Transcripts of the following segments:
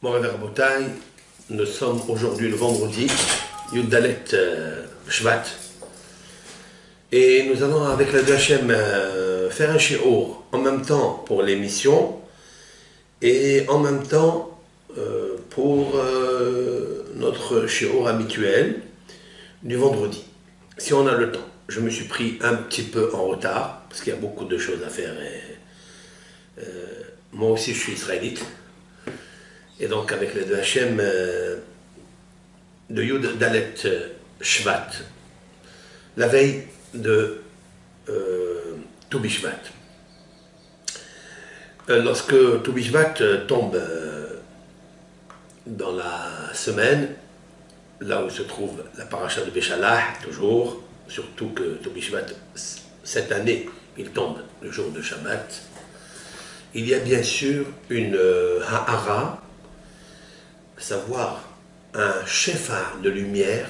Moravi Rabotai, nous sommes aujourd'hui le vendredi, Yud Dalet Shvat, et nous allons avec la Hachem faire un shiur en même temps pour l'émission et en même temps pour notre shiur habituel du vendredi, si on a le temps. Je me suis pris un petit peu en retard parce qu'il y a beaucoup de choses à faire. Et, moi aussi, je suis israélite. Et donc, avec les deux Hachem de Yud Dalet Shvat, la veille de Tu B'Shvat. Lorsque Tu B'Shvat tombe dans la semaine, là où se trouve la paracha de Béchalah, toujours, surtout que Tu B'Shvat, cette année, il tombe le jour de Shabbat, il y a bien sûr une ha'ara, à savoir un shefar de lumière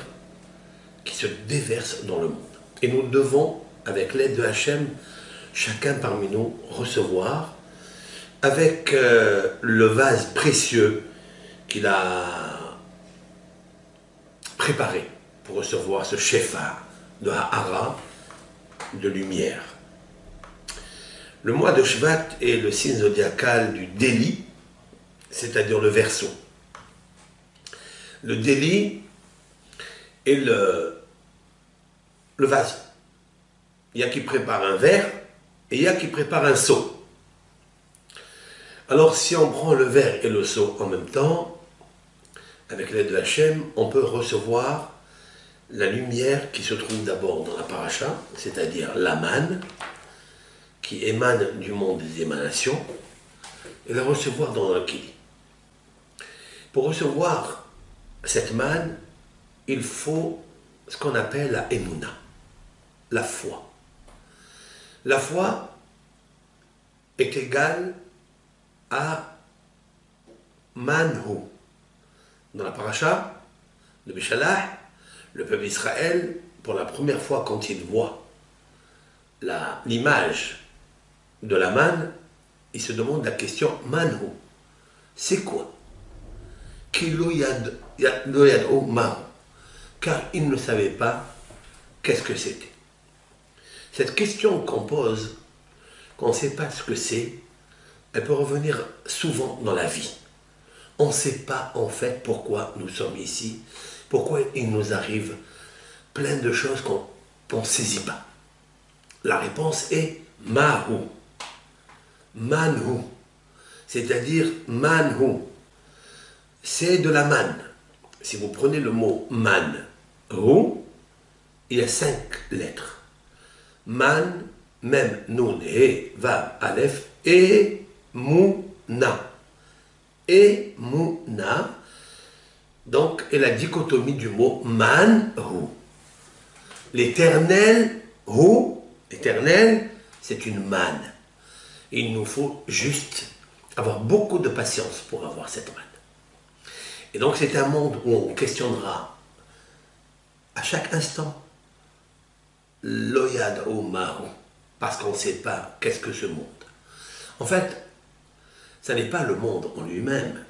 qui se déverse dans le monde. Et nous devons, avec l'aide de Hachem, chacun parmi nous recevoir avec le vase précieux qu'il a préparé pour recevoir ce shefar de ha'ara, de lumière. Le mois de Shvat est le signe zodiacal du délit, c'est-à-dire le Verseau. Le délit est le vase. Il y a qui prépare un verre et il y a qui prépare un seau. Alors si on prend le verre et le seau en même temps, avec l'aide de Hachem, on peut recevoir la lumière qui se trouve d'abord dans la paracha, c'est-à-dire la manne, qui émane du monde des émanations, et la recevoir dans le kili. Pour recevoir cette manne, il faut ce qu'on appelle la émouna, la foi. La foi est égale à manhu. Dans la paracha de Béchalah, le peuple d'Israël, pour la première fois quand il voit l'image de la manne, il se demande la question manhu. C'est quoi? Car il ne savait pas qu'est-ce que c'était. Cette question qu'on pose, qu'on ne sait pas ce que c'est, elle peut revenir souvent dans la vie. On ne sait pas en fait pourquoi nous sommes ici, pourquoi il nous arrive plein de choses qu'on ne saisit pas. La réponse est mahu, manhu, c'est-à-dire manhu. C'est de la manne. Si vous prenez le mot man, il y a 5 lettres. Man, mem, nun, he, vav, aleph, et mouna. Et mouna. Donc, et la dichotomie du mot man, l'éternel, l'éternel, c'est une manne. Il nous faut juste avoir beaucoup de patience pour avoir cette manne. Et donc c'est un monde où on questionnera à chaque instant l'oyad ou mahu, parce qu'on ne sait pas qu'est-ce que ce monde. En fait, ce n'est pas le monde en lui-même,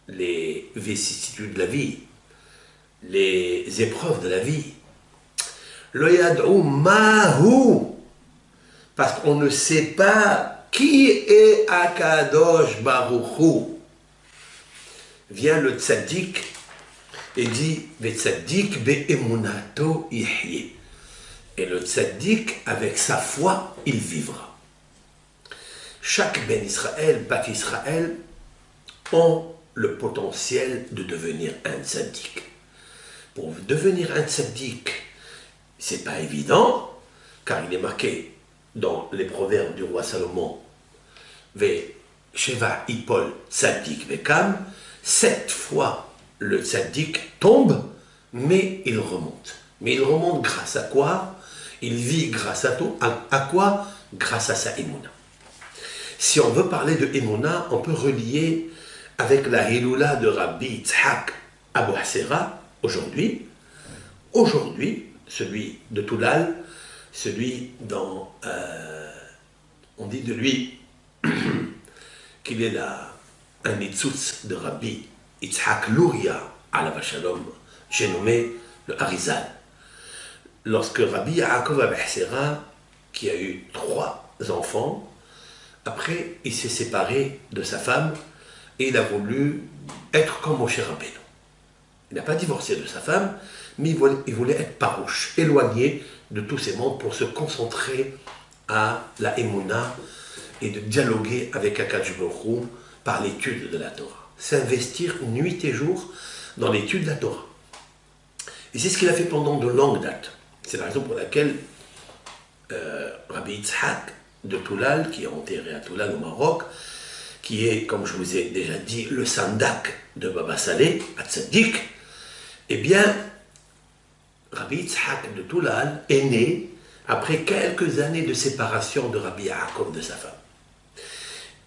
les vicissitudes de la vie, les épreuves de la vie. L'oyad ou mahu, parce qu'on ne sait pas qui est Akadosh Baruch Hu. Vient le tzaddik et dit « Tzaddik be'emunato yihye » et le tzaddik, avec sa foi, il vivra. Chaque ben Israël, bat Israël, ont le potentiel de devenir un tzaddik. Pour devenir un tzaddik, c'est pas évident, car il est marqué dans les proverbes du roi Salomon « Ve sheva ipol tzaddik vekam » 7 fois le tzaddik tombe, mais il remonte. Mais il remonte grâce à quoi? Il vit grâce à tout. À quoi? Grâce à sa émouna. Si on veut parler de émouna, on peut relier avec la Hiloula de Rabbi Yitzhak Abu Hassera, aujourd'hui, celui de Toulal, celui dont on dit de lui qu'il est un nitzutz de Rabbi Yitzhak Luria, alav shalom, j'ai nommé le Harizal. Lorsque Rabbi Yaakov Abehsera, qui a eu 3 enfants, après il s'est séparé de sa femme et il a voulu être comme Moshe Rabbeinu. Il n'a pas divorcé de sa femme, mais il voulait être parouche, éloigné de tous ces mondes pour se concentrer à la Emouna et de dialoguer avec Akadosh Baruch Hu par l'étude de la Torah. S'investir nuit et jour dans l'étude de la Torah. Et c'est ce qu'il a fait pendant de longues dates. C'est la raison pour laquelle Rabbi Yitzhak de Toulal, qui est enterré à Toulal au Maroc, qui est, comme je vous ai déjà dit, le sandak de Baba Saleh, à Tzaddik, eh bien, Rabbi Yitzhak de Toulal est né après quelques années de séparation de Rabbi Yaakov de sa femme.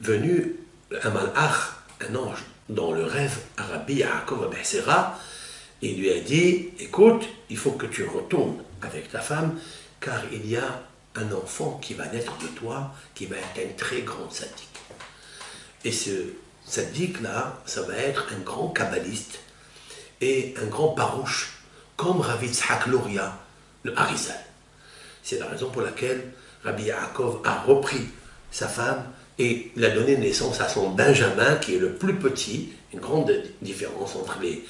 Venu un malach, un ange, dans le rêve à Rabbi Yaakov Abehsera, il lui a dit, écoute, il faut que tu retournes avec ta femme, car il y a un enfant qui va naître de toi, qui va être un très grand tzaddik. Et ce tzaddik-là, ça va être un grand kabbaliste et un grand parouche, comme Rabbi Yitzhak Luria, le Harizal. C'est la raison pour laquelle Rabbi Yaakov a repris sa femme et il a donné naissance à son Benjamin, qui est le plus petit, une grande différence entre les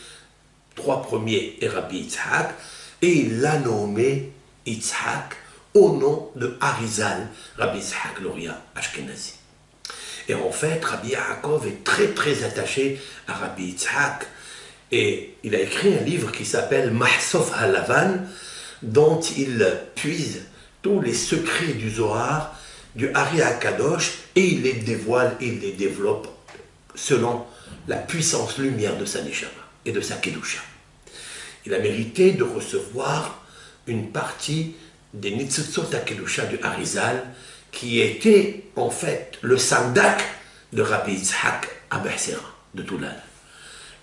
3 premiers et Rabbi Yitzhak, et il l'a nommé Yitzhak au nom de Harizal, Rabbi Yitzhak Luria Ashkenazi. Et en fait, Rabbi Yaakov est très très attaché à Rabbi Yitzhak, et il a écrit un livre qui s'appelle Mahsof HaLavan, dont il puise tous les secrets du Zohar, du Ari HaKadosh, et il les dévoile et il les développe selon la puissance lumière de sa Neshama et de sa Kedusha. Il a mérité de recevoir une partie des Nitzutzot HaKedusha du Harizal, qui était en fait le sandak de Rabbi Yitzhak Abehsera de Toulal.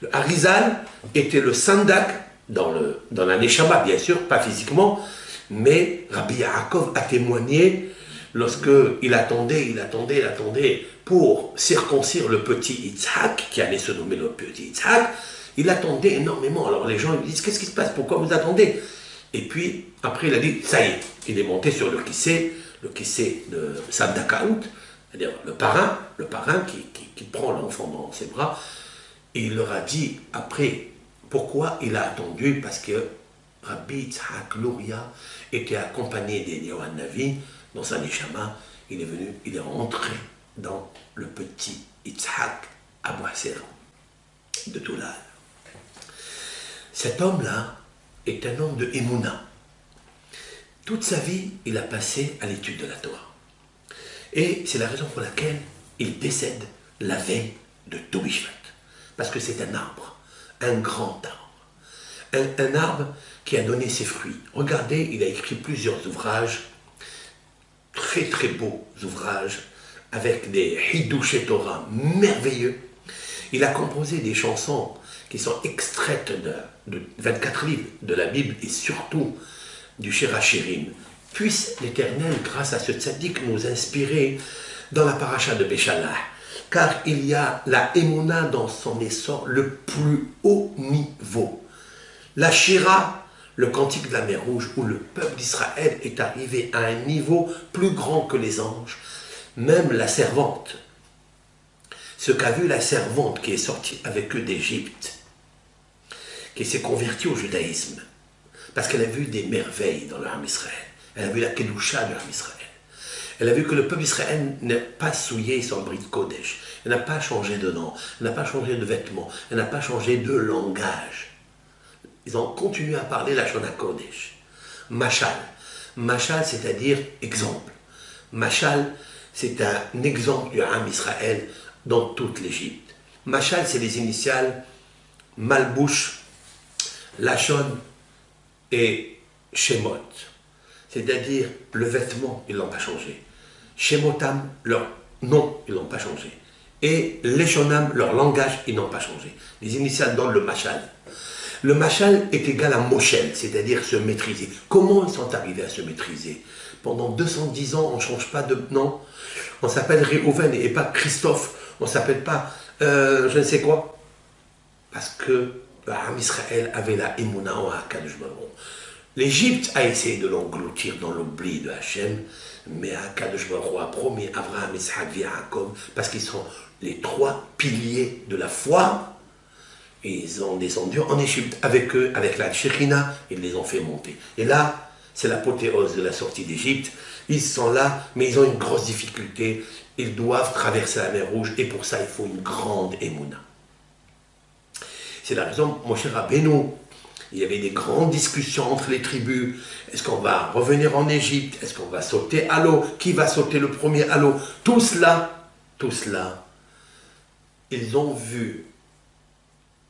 Le Harizal était le sandak dans la Neshama, bien sûr, pas physiquement, mais Rabbi Yaakov a témoigné lorsqu'il attendait pour circoncire le petit Yitzhak, qui allait se nommer le petit Yitzhak. Il attendait énormément. Alors les gens lui disent, qu'est-ce qui se passe? Pourquoi vous attendez? Et puis, après, il a dit, ça y est, il est monté sur le kissé de Sadakaout, c'est-à-dire le parrain qui prend l'enfant dans ses bras. Et il leur a dit, après, pourquoi il a attendu? Parce que Rabbi Yitzhak Luria était accompagné d'Eliyahu Navi dans sa Neshama. Il est rentré dans le petit Yitzhak Abehsera de Toulal. Cet homme-là est un homme de Emouna. Toute sa vie, il a passé à l'étude de la Torah. Et c'est la raison pour laquelle il décède la veille de Toub Bishvat. Parce que c'est un arbre, un grand arbre. Un arbre qui a donné ses fruits. Regardez, il a écrit plusieurs ouvrages, très très beaux ouvrages, avec des Hidush Torah merveilleux. Il a composé des chansons qui sont extraites de 24 livres de la Bible et surtout du Shirachirim. Puisse l'Éternel, grâce à ce tzaddik, nous inspirer dans la paracha de Béchalah, car il y a la Emouna dans son essor le plus haut niveau. La Shira, le cantique de la mer Rouge, où le peuple d'Israël est arrivé à un niveau plus grand que les anges, même la servante. Ce qu'a vu la servante qui est sortie avec eux d'Égypte, qui s'est convertie au judaïsme, parce qu'elle a vu des merveilles dans le Ham Israël. Elle a vu la Kedusha du Ham Israël. Elle a vu que le peuple d'Israël n'a pas souillé son brit Kodesh. Elle n'a pas changé de nom, elle n'a pas changé de vêtements, elle n'a pas changé de langage. Ils ont continué à parler la Shona Kodesh. Machal. Machal, c'est-à-dire exemple. Machal, c'est un exemple du Ham Israël dans toute l'Égypte. Machal, c'est les initiales Malbouch, Lachon et Shemot. C'est-à-dire le vêtement, ils ne l'ont pas changé. Shemotam, leur nom, ils ne l'ont pas changé. Et Leshonam, leur langage, ils n'ont pas changé. Les initiales donnent le Machal. Le Machal est égal à Moshel, c'est-à-dire se maîtriser. Comment ils sont arrivés à se maîtriser? Pendant 210 ans, on ne change pas de nom. On s'appelle Réhouven et pas Christophe. On ne s'appelle pas je ne sais quoi. Parce que Israël avait la Emouna en Akadosh Baruch. L'Égypte a essayé de l'engloutir dans l'oubli de Hachem, mais Akadosh Baruch a promis Abraham, Isaac et Jacob, parce qu'ils sont les trois piliers de la foi. Et ils ont descendu en Égypte avec eux, avec la Shekhina, ils les ont fait monter. Et là, c'est l'apothéose de la sortie d'Égypte. Ils sont là, mais ils ont une grosse difficulté. Ils doivent traverser la mer Rouge, et pour ça, il faut une grande émouna. C'est la raison, mon cher Rabbeinu, il y avait des grandes discussions entre les tribus. Est-ce qu'on va revenir en Égypte? Est-ce qu'on va sauter à l'eau? Qui va sauter le premier à l'eau? Tout cela, ils ont vu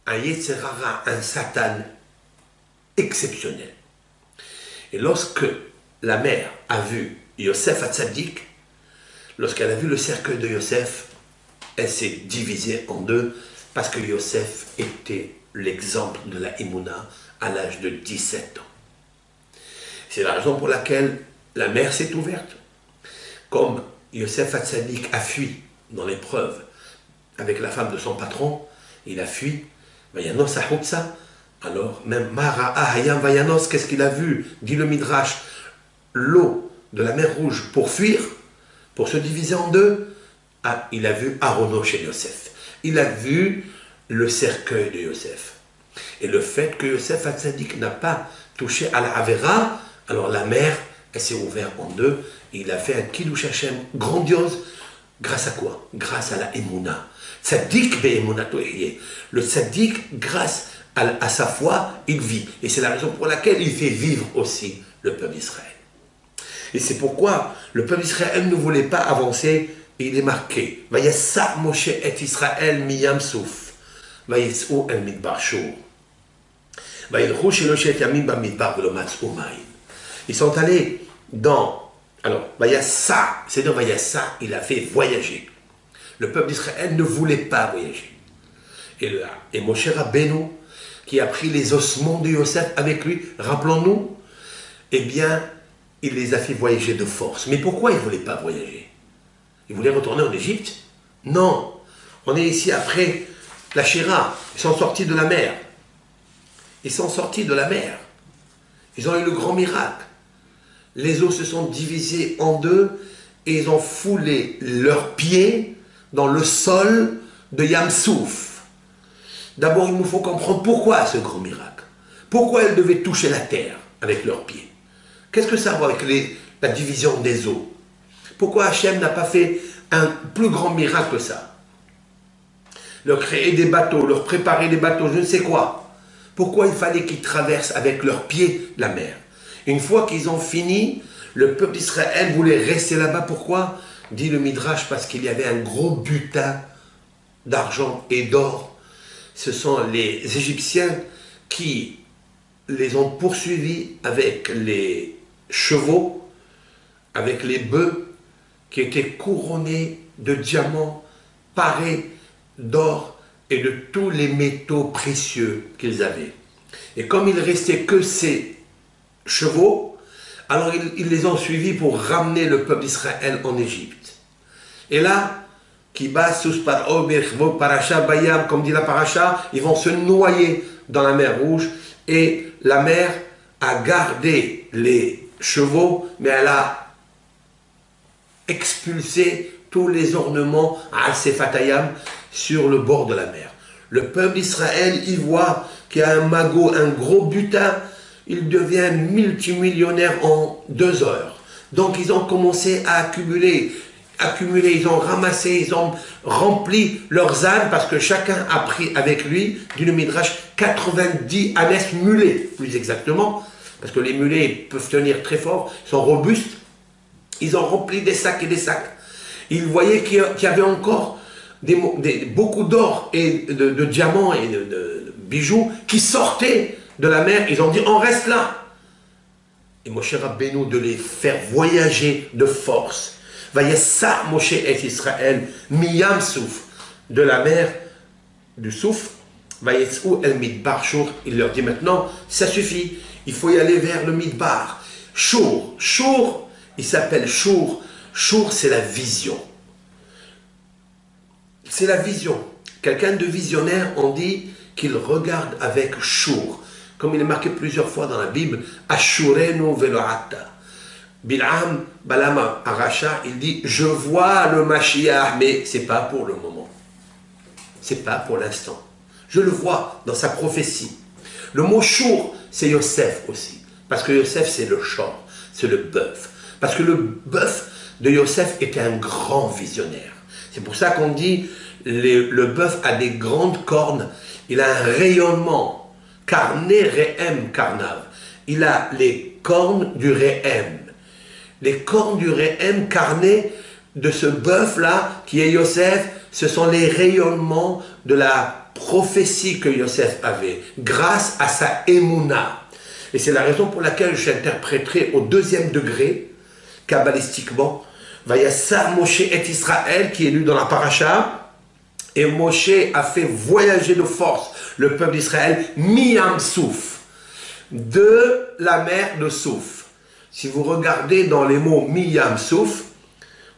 un Yetzerara, un Satan exceptionnel. Et lorsque la mère a vu Yosef Hatzadik, lorsqu'elle a vu le cercueil de Yosef, elle s'est divisée en deux, parce que Yosef était l'exemple de la Emouna à l'âge de 17 ans. C'est la raison pour laquelle la mer s'est ouverte. Comme Yosef Hatzadik a fui dans l'épreuve avec la femme de son patron, il a fui, Vayanos Ahutsa, alors même Mara Ahayam Vayanos, qu'est-ce qu'il a vu? Dit le Midrash, l'eau de la mer Rouge pour fuir, pour se diviser en deux, il a vu Arono chez Yosef. Il a vu le cercueil de Yosef. Et le fait que Yosef Hatzadik n'a pas touché à la Avera, alors la mer, elle s'est ouverte en deux, et il a fait un Kiddush Hashem grandiose. Grâce à quoi? Grâce à la Emouna. Tzadik be'emunato ehye. Le Tzadik, grâce à sa foi, il vit. Et c'est la raison pour laquelle il fait vivre aussi le peuple d'Israël. Et c'est pourquoi le peuple d'Israël ne voulait pas avancer, et il est marqué. Vayassa Moshe et Israël miyam souf. Vayes'u el midbar shur. Vayilchu sheloshet yamim bamidbar velo matz'u mayim. Ils sont allés dans... Alors, Vayassa, c'est-à-dire Vayassa, il a fait voyager. Le peuple d'Israël ne voulait pas voyager. Et Moshe Rabbeinu, qui a pris les ossements de Yosef avec lui, rappelons-nous, eh bien, il les a fait voyager de force. Mais pourquoi il ne voulait pas voyager? Il voulait retourner en Égypte? Non. On est ici après la Shira. Ils sont sortis de la mer. Ils sont sortis de la mer. Ils ont eu le grand miracle. Les eaux se sont divisées en deux et ils ont foulé leurs pieds dans le sol de Yam-Souf. D'abord, il nous faut comprendre pourquoi ce grand miracle. Pourquoi ils devaient toucher la terre avec leurs pieds. Qu'est-ce que ça a à voir avec la division des eaux? Pourquoi Hachem n'a pas fait un plus grand miracle que ça? Leur créer des bateaux, leur préparer des bateaux, je ne sais quoi. Pourquoi il fallait qu'ils traversent avec leurs pieds la mer? Une fois qu'ils ont fini, le peuple d'Israël voulait rester là-bas. Pourquoi? Dit le Midrash, parce qu'il y avait un gros butin d'argent et d'or. Ce sont les Égyptiens qui les ont poursuivis avec les chevaux, avec les bœufs, qui étaient couronnés de diamants, parés d'or et de tous les métaux précieux qu'ils avaient. Et comme il ne restait que ces chevaux, alors ils les ont suivis pour ramener le peuple d'Israël en Égypte. Et là, comme dit la paracha, ils vont se noyer dans la mer Rouge, et la mer a gardé les chevaux, mais elle a expulsé tous les ornements à Sefatayam sur le bord de la mer. Le peuple d'Israël, il voit qu'il y a un magot, un gros butin, il devient multimillionnaire en 2 heures. Donc ils ont commencé à accumuler, ils ont ramassé, ils ont rempli leurs ânes, parce que chacun a pris avec lui, dit le Midrash, 90 ânes mulets, plus exactement, parce que les mulets peuvent tenir très fort, ils sont robustes. Ils ont rempli des sacs et des sacs. Ils voyaient qu'il y avait encore beaucoup d'or et de diamants et de bijoux qui sortaient de la mer. Ils ont dit, on reste là. Et Moshe Rabbeinu de les faire voyager de force. Vayessa Moshe et Israël, miyam souf, de la mer du Souf, vayes'u el midbar shur. Il leur dit maintenant, ça suffit, il faut y aller vers le midbar. Shur, il s'appelle Shur. Shur, c'est la vision. C'est la vision. Quelqu'un de visionnaire, on dit qu'il regarde avec chour. Comme il est marqué plusieurs fois dans la Bible, Ashurenu veloata. Bil'am, Balama, Aracha, il dit, je vois le Mashiach, mais ce n'est pas pour le moment. Ce n'est pas pour l'instant. Je le vois dans sa prophétie. Le mot chour, c'est Yosef aussi. Parce que Yosef, c'est le chor, c'est le bœuf. Parce que le bœuf de Yosef était un grand visionnaire. C'est pour ça qu'on dit, le bœuf a des grandes cornes, il a un rayonnement. Carné, Rehem, Carnav. Il a les cornes du Rehem. Les cornes du Rehem carné de ce bœuf-là, qui est Yosef, ce sont les rayonnements de la prophétie que Yosef avait, grâce à sa émouna. Et c'est la raison pour laquelle j'interpréterai au deuxième degré, kabbalistiquement, Vayassa Moshe et Israël, qui est lu dans la paracha, et Moshe a fait voyager de force le peuple d'Israël, Miyam Souf, de la mer de Souf. Si vous regardez dans les mots Miyam Souf,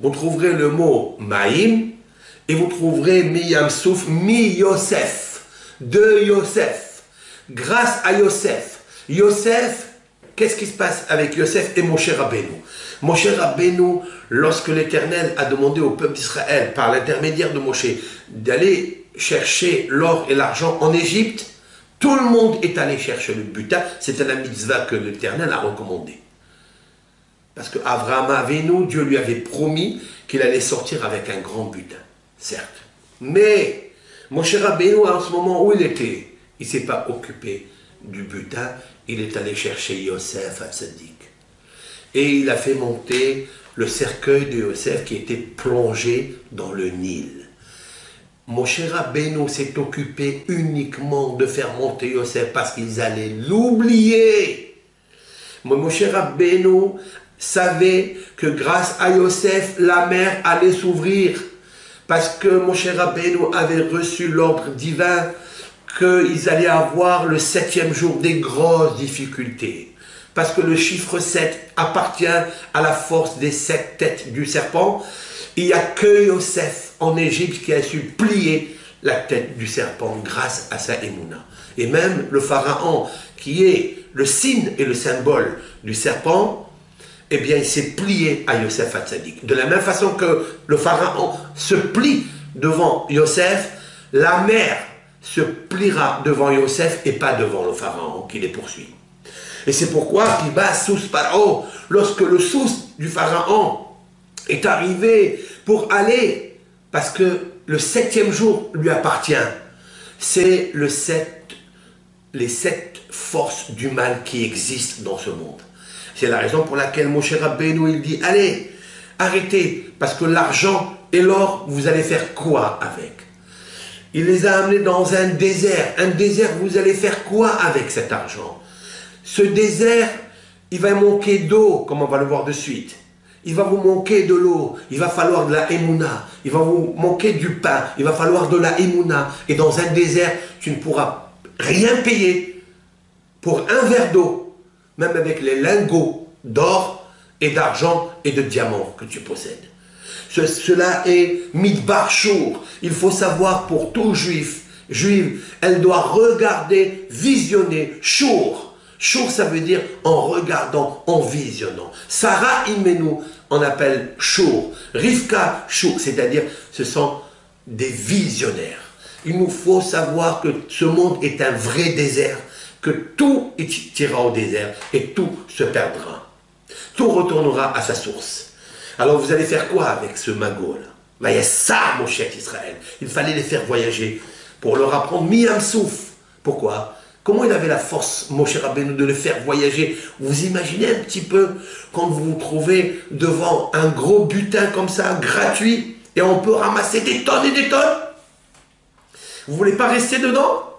vous trouverez le mot Maïm, et vous trouverez Miyam Souf, Mi Yosef, de Yosef, grâce à Yosef. Yosef, qu'est-ce qui se passe avec Yosef et Moshe Rabbeinu? Moshe Rabbeinu, lorsque l'Éternel a demandé au peuple d'Israël, par l'intermédiaire de Moshe, d'aller chercher l'or et l'argent en Égypte, tout le monde est allé chercher le butin. C'était la mitzvah que l'Éternel a recommandée. Parce qu'Avraham Avinu, Dieu lui avait promis qu'il allait sortir avec un grand butin, certes. Mais Moshe Rabbeinu, en ce moment où il était, il ne s'est pas occupé du butin, il est allé chercher Yosef Hatzadik. Et il a fait monter le cercueil de Yosef qui était plongé dans le Nil. Moshe Rabbeinu s'est occupé uniquement de faire monter Yosef parce qu'ils allaient l'oublier. Moshe Rabbeinu savait que grâce à Yosef, la mer allait s'ouvrir. Parce que Moshe Rabbeinu avait reçu l'ordre divin qu'ils allaient avoir le 7e jour des grosses difficultés. Parce que le chiffre 7 appartient à la force des 7 têtes du serpent. Il n'y a que Yosef en Égypte qui a su plier la tête du serpent grâce à sa émouna. Et même le pharaon, qui est le signe et le symbole du serpent, eh bien il s'est plié à Yosef Hatzadik. De la même façon que le pharaon se plie devant Yosef, la mer se pliera devant Yosef et pas devant le pharaon qui les poursuit. Et c'est pourquoi, lorsque le sous du pharaon est arrivé pour aller, parce que le 7e jour lui appartient, c'est les 7 forces du mal qui existent dans ce monde. C'est la raison pour laquelle Moshe Rabbeinu il dit, allez, arrêtez, parce que l'argent et l'or, vous allez faire quoi avec? Il les a amenés dans un désert. Un désert, vous allez faire quoi avec cet argent? Ce désert, il va manquer d'eau, comme on va le voir de suite. Il va vous manquer de l'eau, il va falloir de la émouna, il va vous manquer du pain, il va falloir de la émouna. Et dans un désert, tu ne pourras rien payer pour un verre d'eau, même avec les lingots d'or et d'argent et de diamants que tu possèdes. Cela est Midbar Shur. Il faut savoir pour tout juive, elle doit regarder, visionner, Shur. Shur, ça veut dire en regardant, en visionnant. Sarah Imenu, on appelle Shur. Rivka, Shur, c'est-à-dire ce sont des visionnaires. Il nous faut savoir que ce monde est un vrai désert, que tout ira au désert et tout se perdra. Tout retournera à sa source. Alors vous allez faire quoi avec ce magot-là? Il y a ça, mon cher Israël. Il fallait les faire voyager pour leur apprendre Miyam Souf. Pourquoi? Comment il avait la force, Moshe Rabbeinu, de le faire voyager? Vous imaginez un petit peu quand vous vous trouvez devant un gros butin comme ça, gratuit, et on peut ramasser des tonnes et des tonnes? Vous ne voulez pas rester dedans?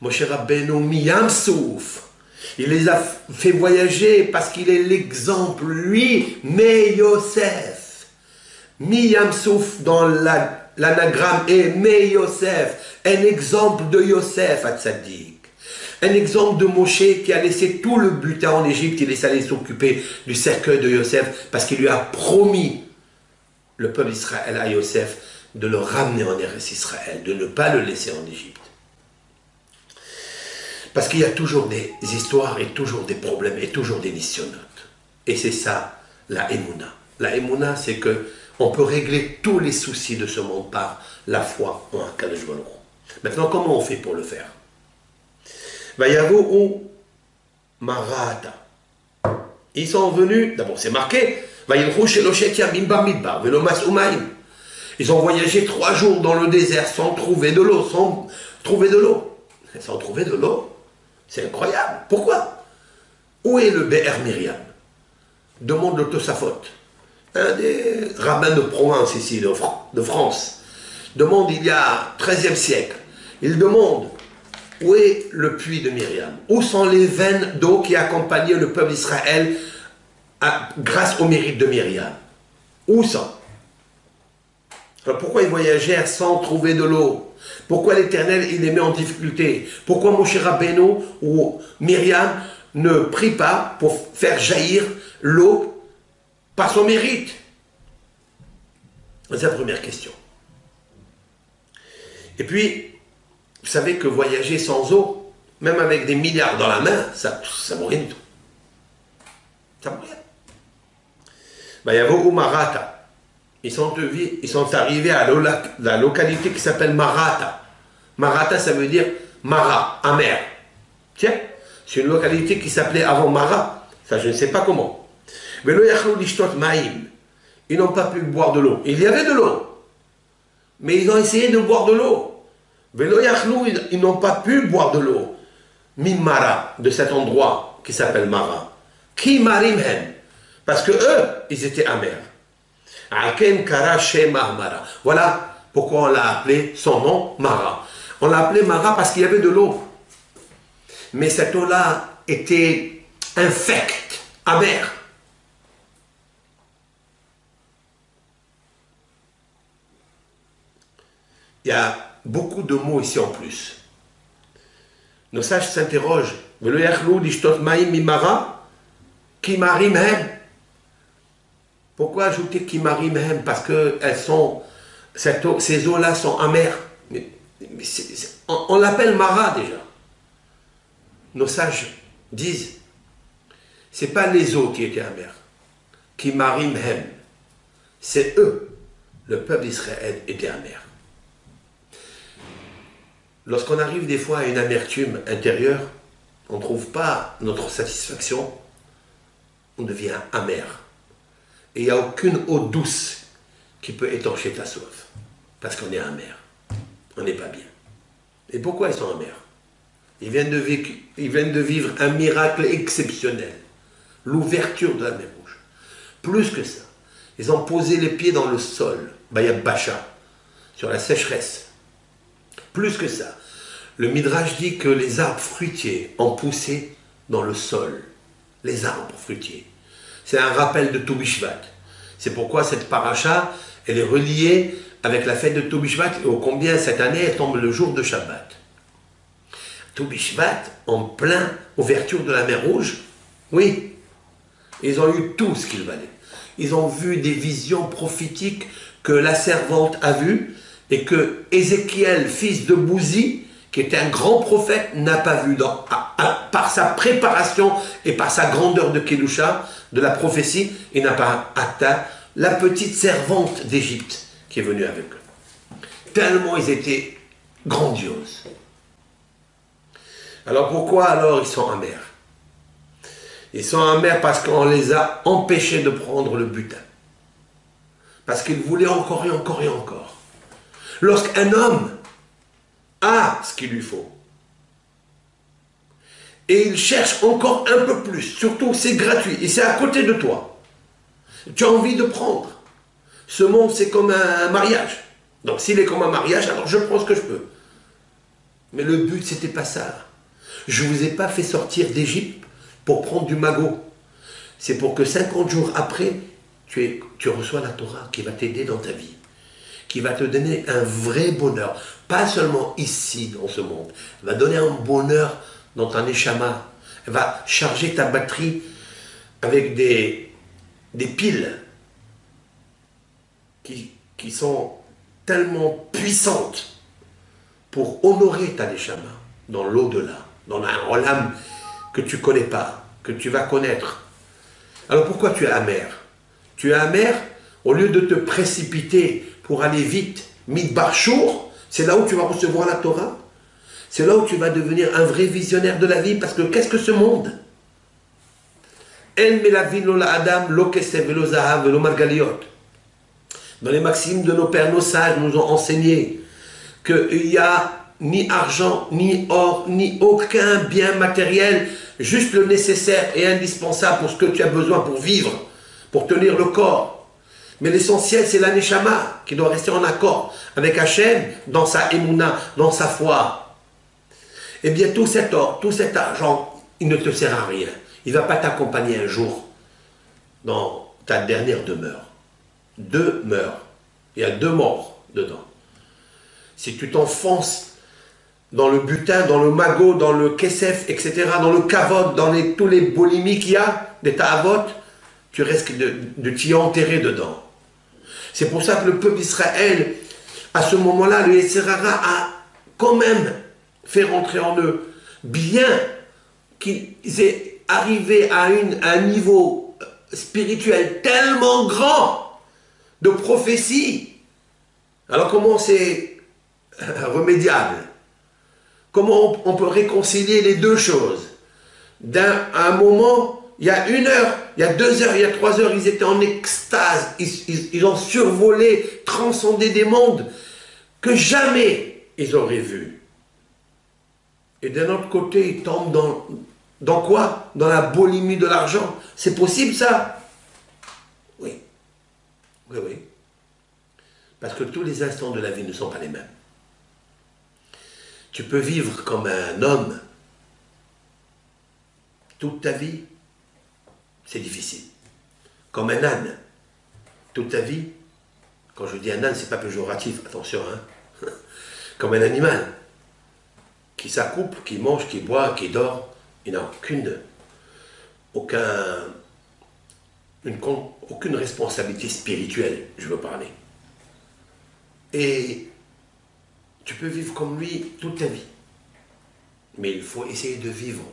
Moshe Rabbeinu, Miyam Souf. Il les a fait voyager parce qu'il est l'exemple, lui, mais Yosef. Miyam Souf dans l'anagramme est mais Yosef, un exemple de Yosef Hatzadik. Un exemple de Moshe qui a laissé tout le butin en Égypte, il est allé s'occuper du cercueil de Yosef parce qu'il lui a promis, le peuple d'Israël à Yosef, de le ramener en Eretz Israël, de ne pas le laisser en Égypte. Parce qu'il y a toujours des histoires et toujours des problèmes et toujours des nisyonotes. Et c'est ça, la Emouna. La Emouna, c'est que on peut régler tous les soucis de ce monde par la foi en Akadosh Baruch Hu. Maintenant, comment on fait pour le faire? Vayavo Marata. Ils sont venus, d'abord c'est marqué, ils ont voyagé 3 jours dans le désert sans trouver de l'eau, sans trouver de l'eau. Sans trouver de l'eau, c'est incroyable. Pourquoi? Où est le Be'er Miriam? Demande le Tosafot, un des rabbins de province ici, de France. Demande il y a 13e siècle. Il demande où est le puits de Myriam? Où sont les veines d'eau qui accompagnaient le peuple d'Israël grâce au mérite de Myriam? Où sont? Alors pourquoi ils voyagèrent sans trouver de l'eau? Pourquoi l'Éternel il les met en difficulté? Pourquoi Moshe Rabbeinu ou Myriam ne prie pas pour faire jaillir l'eau par son mérite? C'est la première question. Et puis, vous savez que voyager sans eau, même avec des milliards dans la main, ça vaut rien du tout. Ça vaut rien. Bayavo ou Marata. Ils sont arrivés à la localité qui s'appelle Marata. Marata, ça veut dire Mara, amer. Tiens, c'est une localité qui s'appelait avant Mara. Ça, je ne sais pas comment. Ils n'ont pas pu boire de l'eau. Il y avait de l'eau. Mais ils ont essayé de boire de l'eau. Ils n'ont pas pu boire de l'eau. Mimara, de cet endroit qui s'appelle Mara. Ki marimhem. Parce que eux, ils étaient amers. Aken kara shema Mara. Voilà pourquoi on l'a appelé son nom Mara. On l'a appelé Mara parce qu'il y avait de l'eau. Mais cette eau-là était infecte, amère. Il y a beaucoup de mots ici en plus. Nos sages s'interrogent. Pourquoi ajouter kimarimhem? Parce que ces eaux-là sont amères. On l'appelle Mara déjà. Nos sages disent, c'est pas les eaux qui étaient amères. Kimarimhem. C'est eux. Le peuple d'Israël était amer. Lorsqu'on arrive des fois à une amertume intérieure, on ne trouve pas notre satisfaction, on devient amer. Et il n'y a aucune eau douce qui peut étancher ta soif. Parce qu'on est amer. On n'est pas bien. Et pourquoi ils sont amers? Ils viennent de vivre un miracle exceptionnel. L'ouverture de la mer Rouge. Plus que ça. Ils ont posé les pieds dans le sol, Bayab Bacha, sur la sécheresse. Plus que ça, le Midrash dit que les arbres fruitiers ont poussé dans le sol. Les arbres fruitiers. C'est un rappel de Tou Bishvat. C'est pourquoi cette paracha, elle est reliée avec la fête de Tou Bishvat et ô combien cette année elle tombe le jour de Shabbat. Tou Bishvat, en plein ouverture de la mer Rouge, oui, ils ont eu tout ce qu'il valait. Ils ont vu des visions prophétiques que la servante a vues et que Ézéchiel, fils de Bouzi, qui était un grand prophète, n'a pas vu par sa préparation et par sa grandeur de Kedusha, de la prophétie, il n'a pas atteint la petite servante d'Égypte qui est venue avec eux. Tellement ils étaient grandioses. Alors pourquoi alors ils sont amers? Ils sont amers parce qu'on les a empêchés de prendre le butin. Parce qu'ils voulaient encore et encore et encore. Lorsqu'un homme a ce qu'il lui faut, et il cherche encore un peu plus, surtout c'est gratuit, et c'est à côté de toi, tu as envie de prendre. Ce monde c'est comme un mariage. Donc s'il est comme un mariage, alors je prends ce que je peux. Mais le but c'était pas ça. Je ne vous ai pas fait sortir d'Égypte pour prendre du magot. C'est pour que 50 jours après, tu reçois la Torah qui va t'aider dans ta vie, qui va te donner un vrai bonheur, pas seulement ici dans ce monde, elle va donner un bonheur dans ta neshama, elle va charger ta batterie avec des piles qui sont tellement puissante pour honorer ta neshama dans l'au-delà, dans un olam que tu ne connais pas, que tu vas connaître. Alors pourquoi tu es amer? Tu es amer au lieu de te précipiter pour aller vite, midbar shour, c'est là où tu vas recevoir la Torah. C'est là où tu vas devenir un vrai visionnaire de la vie, parce que qu'est-ce que ce monde? Dans les maximes de nos pères, nos sages nous ont enseigné qu'il n'y a ni argent, ni or, ni aucun bien matériel, juste le nécessaire et indispensable pour ce que tu as besoin pour vivre, pour tenir le corps. Mais l'essentiel, c'est la neshama qui doit rester en accord avec Hachem dans sa émouna, dans sa foi. Eh bien, tout cet or, tout cet argent, il ne te sert à rien. Il ne va pas t'accompagner un jour dans ta dernière demeure. Demeure. Il y a 2 morts dedans. Si tu t'enfonces dans le butin, dans le magot, dans le kesef, etc., dans le kavod, dans tous les bolimi qu'il y a, des ta'avot, tu risques de t'y enterrer dedans. C'est pour ça que le peuple d'Israël, à ce moment-là, le Yetzer Hara a quand même fait rentrer en eux, bien qu'ils aient arrivé à un niveau spirituel tellement grand de prophétie. Alors comment c'est remédiable? Comment on peut réconcilier les deux choses? À un moment, il y a 1 heure, il y a 2 heures, il y a 3 heures, ils étaient en extase, ils ont survolé, transcendé des mondes que jamais ils auraient vus. Et d'un autre côté, ils tombent dans quoi? Dans la boulimie de l'argent. C'est possible ça? Oui. Oui, oui. Parce que tous les instants de la vie ne sont pas les mêmes. Tu peux vivre comme un homme toute ta vie, c'est difficile. Comme un âne, toute ta vie, quand je dis un âne, c'est pas péjoratif, attention, hein. Comme un animal, qui s'accouple, qui mange, qui boit, qui dort, il n'a aucune responsabilité spirituelle, je veux parler. Et tu peux vivre comme lui toute ta vie. Mais il faut essayer de vivre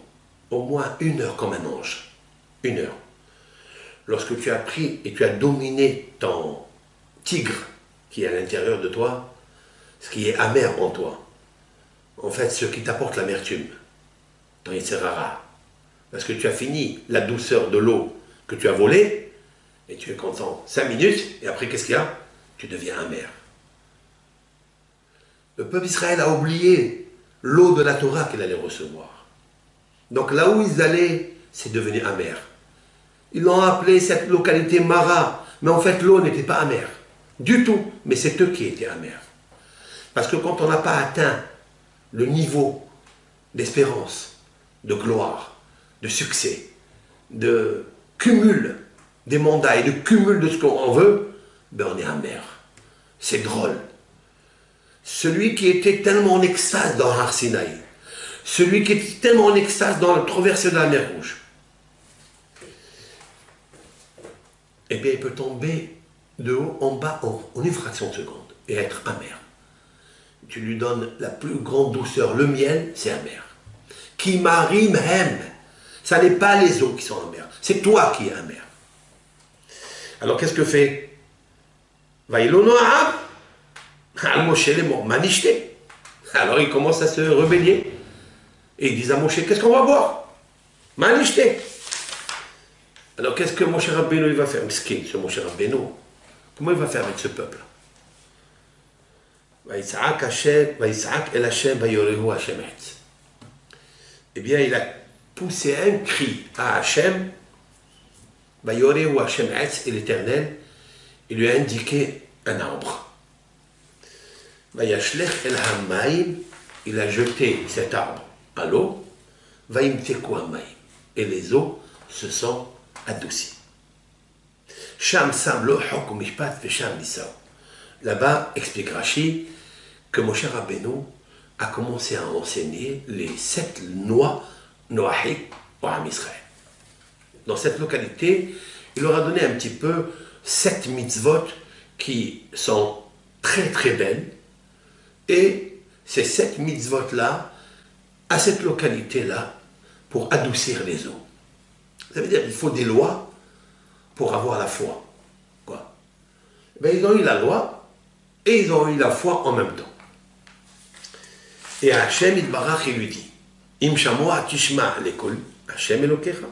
au moins 1 heure comme un ange. 1 heure. Lorsque tu as pris et tu as dominé ton tigre qui est à l'intérieur de toi, ce qui est amer en toi, en fait, ce qui t'apporte l'amertume, ton Yetzer Hara. Parce que tu as fini la douceur de l'eau que tu as volée, et tu es content 5 minutes, et après, qu'est-ce qu'il y a? Tu deviens amer. Le peuple d'Israël a oublié l'eau de la Torah qu'il allait recevoir. Donc là où ils allaient, c'est devenu amer. Ils l'ont appelé cette localité Mara, mais en fait l'eau n'était pas amère. Du tout, mais c'est eux qui étaient amers. Parce que quand on n'a pas atteint le niveau d'espérance, de gloire, de succès, de cumul des mandats et de cumul de ce qu'on veut, ben on est amer. C'est drôle. Celui qui était tellement en extase dans Har Sinaï, celui qui était tellement en extase dans la traversée de la mer Rouge, eh bien il peut tomber de haut en bas en une fraction de seconde et être amer. Tu lui donnes la plus grande douceur, le miel, c'est amer. Qui marim hem, ça n'est pas les eaux qui sont amères, c'est toi qui es amer. Alors qu'est-ce que fait Vaïlonoam? Alors il commence à se rebeller. Et il dit à Moshe, qu'est-ce qu'on va boire? Manishte. Alors qu'est-ce que Moshe Rabbeinu il va faire? Miskin, ce Moshe Rabbeinu. Comment il va faire avec ce peuple? Eh bien, il a poussé un cri à Hachem, et l'Éternel, il lui a indiqué un arbre. Il a jeté cet arbre à l'eau, et les eaux se sont adoucies. Là-bas, explique Rashi, que Moshe Rabbeinu a commencé à enseigner les 7 lois noahiques au Ham Israël. Dans cette localité, il leur a donné un petit peu 7 mitzvot qui sont très très belle. Et c'est cette mitzvot-là, à cette localité-là, pour adoucir les eaux. Ça veut dire qu'il faut des lois pour avoir la foi. Quoi. Ben, ils ont eu la loi et ils ont eu la foi en même temps. Et Hachem Yitbarach, il lui dit, Im shamoa tishma lekol, Hachem Elokecha.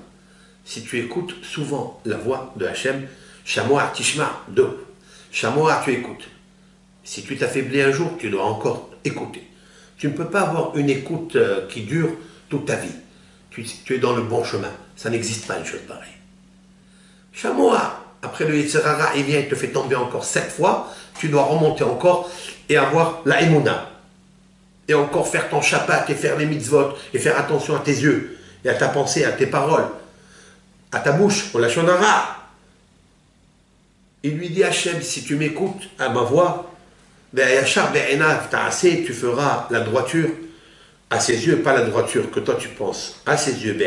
Si tu écoutes souvent la voix de Hachem, shamoa tishma, deux. Shamoa, tu écoutes. Si tu t'affaiblis un jour, tu dois encore écouter. Tu ne peux pas avoir une écoute qui dure toute ta vie. Tu es dans le bon chemin. Ça n'existe pas une chose pareille. Shamoa, après le Yetzer Hara, il vient et te fait tomber encore 7 fois. Tu dois remonter encore et avoir la Emouna. Et encore faire ton chapat et faire les mitzvot et faire attention à tes yeux et à ta pensée, à tes paroles, à ta bouche, au Lashon Hara. Il lui dit Hachem, si tu m'écoutes à ma voix, tu feras la droiture à ses yeux, pas la droiture que toi tu penses, à ses yeux,